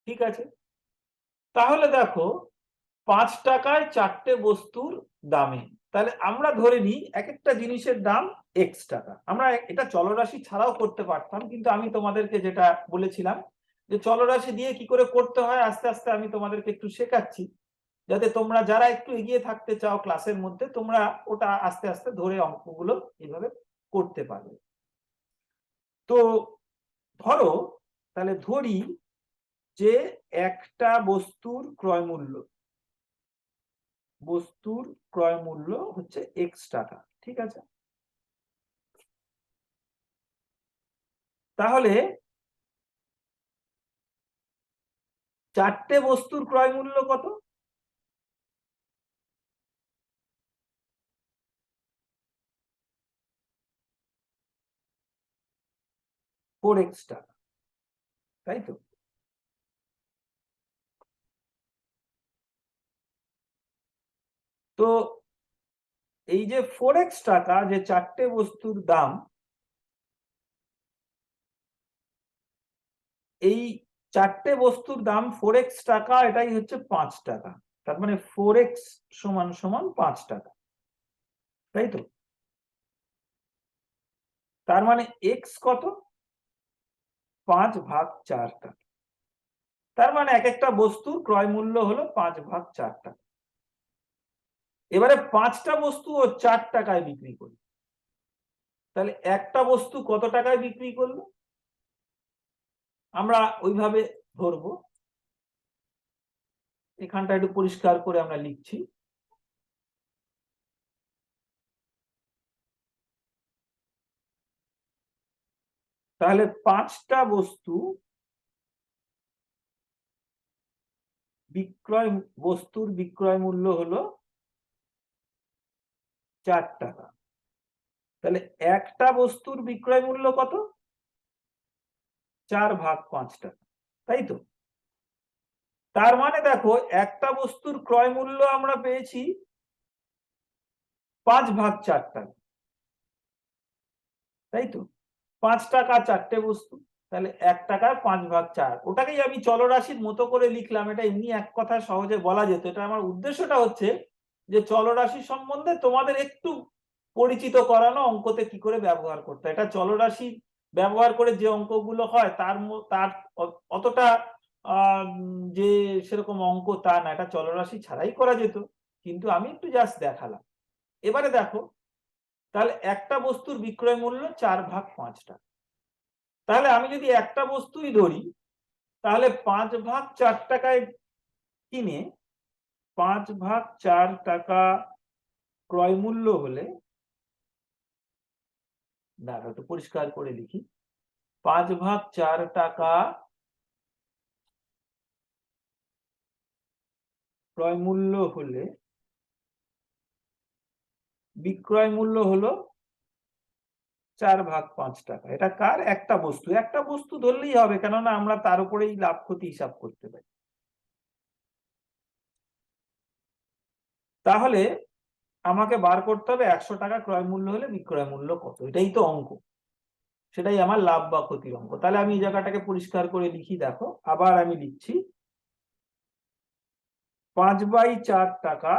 ঠিক আছে, তাহলে দেখো 5 টাকায় 4টে বস্তুর দামে, তাহলে আমরা ধরে নিই এক একটা জিনিসের দাম x টাকা। আমরা এটা চলরাশি ছাড়াও করতে পারতাম, কিন্তু আমি তোমাদেরকে যেটা বলেছিলাম যে চলরাশি দিয়ে কি করে করতে হয় আস্তে আস্তে আমি তোমাদেরকে একটু শেখাচ্ছি, যাতে তোমরা যারা একটু এগিয়ে থাকতে চাও ক্লাসের মধ্যে, তোমরা ওটা আস্তে আস্তে ধরে অঙ্কগুলো এইভাবে করতে পারবে। তো ধরো, তাহলে ধরি যে একটা বস্তুর ক্রয় মূল্য হচ্ছে x টাকা। ঠিক আছে, তাহলে 4টে বস্তুর ক্রয় মূল্য কত, x টাকা, তাই তো। তো এই যে 4x টাকা, যে 4টে বস্তুর দাম, এই 4টে বস্তুর দাম 4x টাকা, এটাই হচ্ছে 5 টাকা। তার মানে 4x সমান সমান 5 টাকা, তাই তো। তার মানে x কত, 5 ভাগ 4 টাকা। তার মানে এক একটা বস্তুর ক্রয় মূল্য হলো 5 ভাগ 4 টাকা। এবারে 5টা বস্তু ও 4 টাকায় বিক্রি করি, তাহলে একটা বস্তু কত টাকায় বিক্রি করলো আমরা ওইভাবে ধরবো। এখানটা একটু পরিষ্কার করে আমরা লিখছি। তাহলে 5টা বস্তুর বিক্রয় মূল্য হলো 4 টাকা। তাহলে একটা বস্তুর বিক্রয় মূল্য কত, 4 ভাগ 5 টাকা, তাই তো। তার মানে দেখো একটা বস্তুর ক্রয় মূল্য আমরা পেয়েছি 5 ভাগ 4 টাকা, তাই তো। 5 টাকা 4টে বস্তু, তাহলে 1 টাকার 5 ভাগ 4, ওটাকেই আমি চলরাশির মতো করে লিখলাম। এটা এমনি এক কথায় সহজে বলা যেত। এটা আমার উদ্দেশ্যটা হচ্ছে যে চলরাশি সম্বন্ধে তোমাদের একটু পরিচিত করানো অঙ্কতে কি করে ব্যবহার করতে হয়। এটা চলরাশি ব্যবহার করে যে অঙ্কগুলো হয় তার অতটা যে সেরকম অঙ্ক তা না, এটা চলরাশি ছাড়াই করা যেত, কিন্তু আমি একটু জাস্ট দেখালাম। এবারে দেখো, তাহলে একটা বস্তুর বিক্রয় মূল্য 4/5 টাকা। তাহলে আমি যদি একটা বস্তুই ধরি, তাহলে 5/4 টাকায় কিনে 5/4 টাকা ক্রয় মূল্য হলে, দাঁড়া একটু পরিষ্কার করে লিখি, 5/4 টাকা ক্রয় মূল্য হলে বিক্রয় মূল্য হলো 4/5 টাকা। এটা কার? একটা বস্তু ধরলেই হবে, কেননা আমরা তার উপরেই লাভ ক্ষতি হিসাব করতে পারি। তাহলে আমাকে বার করতে হবে 100 টাকা ক্রয় মূল্য হলে বিক্রয় মূল্য কত। এটাই তো অঙ্ক, সেটাই আমার লাভ বা ক্ষতির অঙ্ক। তাহলে আমি এই জায়গাটাকে পরিষ্কার করে লিখি। দেখো, আবার আমি লিখছি, 5/4 টাকা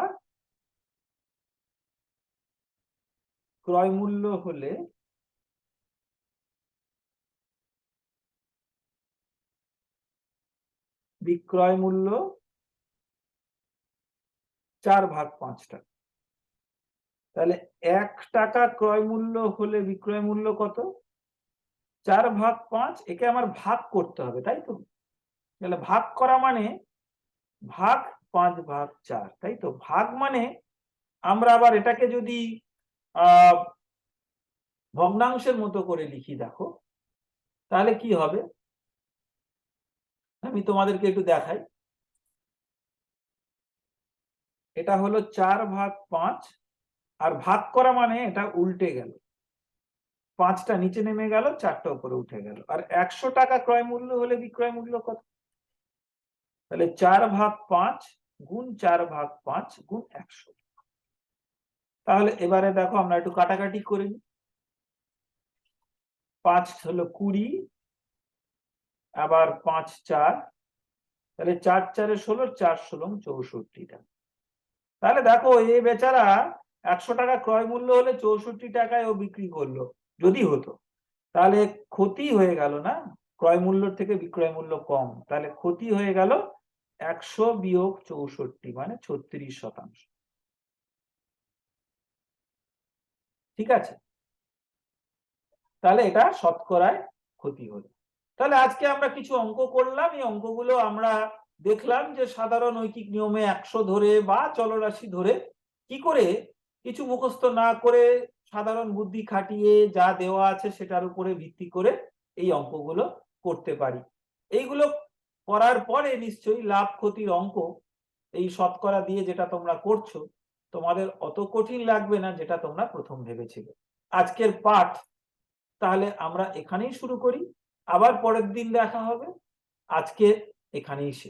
ক্রয় মূল্য হলে বিক্রয় মূল্য 4/5 টাকা। তাহলে 1 টাকা ক্রয় মূল্য হলে বিক্রয় মূল্য কত? 4/5। একে আমার ভাগ করতে হবে, তাই তো? তাহলে ভাগ করা মানে ভাগ 5/4, তাই তো? ভাগ মানে আমরা আবার এটাকে যদি ভগ্নাংশের মতো করে লিখি, দেখো তাহলে কি হবে, আমি তোমাদেরকে একটু দেখাই। এটা হলো 4/5, আর ভাগ করা মানে এটা উল্টে গেল, 5টা নিচে নেমে গেল, 4টা উপরে উঠে গেল। আর 100 টাকা ক্রয় মূল্য হলে বিক্রয় মূল্য কত? তাহলে 4/5 গুণ 4/5 গুণ 100। তাহলে এবারে দেখো আমরা একটু কাটাকাটি করে নিই। 5 হলো 20, আবার 5/4, তাহলে 4/4 16, 4/16 64 টাকা। তাহলে দেখো, এ বেচারা 100 টাকা ক্রয় মূল্য হলে 64 টাকায় ও বিক্রি করলো, যদি হতো। তাহলে ক্ষতি হয়ে গেল না, ক্রয় মূল্য থেকে বিক্রয় মূল্য কম, তাহলে ক্ষতি হয়ে গেল 100 বিয়োগ 64, মানে 36%। ঠিক আছে? তাহলে এটা শতকরায় ক্ষতি হলো। তাহলে আজকে আমরা কিছু অঙ্ক করলাম। এই অঙ্কগুলো আমরা দেখলাম যে সাধারণ ঐকিক নিয়মে 100 ধরে বা চলরাশি ধরে কি করে কিছু মুখস্থ না করে সাধারণ বুদ্ধি খাটিয়ে যা দেওয়া আছে সেটার উপরে ভিত্তি করে এই অঙ্কগুলো করতে পারি। এইগুলো করার পরে নিশ্চয়ই লাভ ক্ষতির অঙ্ক এই শতকরা দিয়ে যেটা তোমরা করছো, তোমাদের অত কঠিন লাগবে না যেটা তোমরা প্রথম ভেবেছিলে। আজকের পাঠ তাহলে আমরা এখানেই শুরু করি, আবার পরের দিন দেখা হবে। আজকে এখানেই শেষ।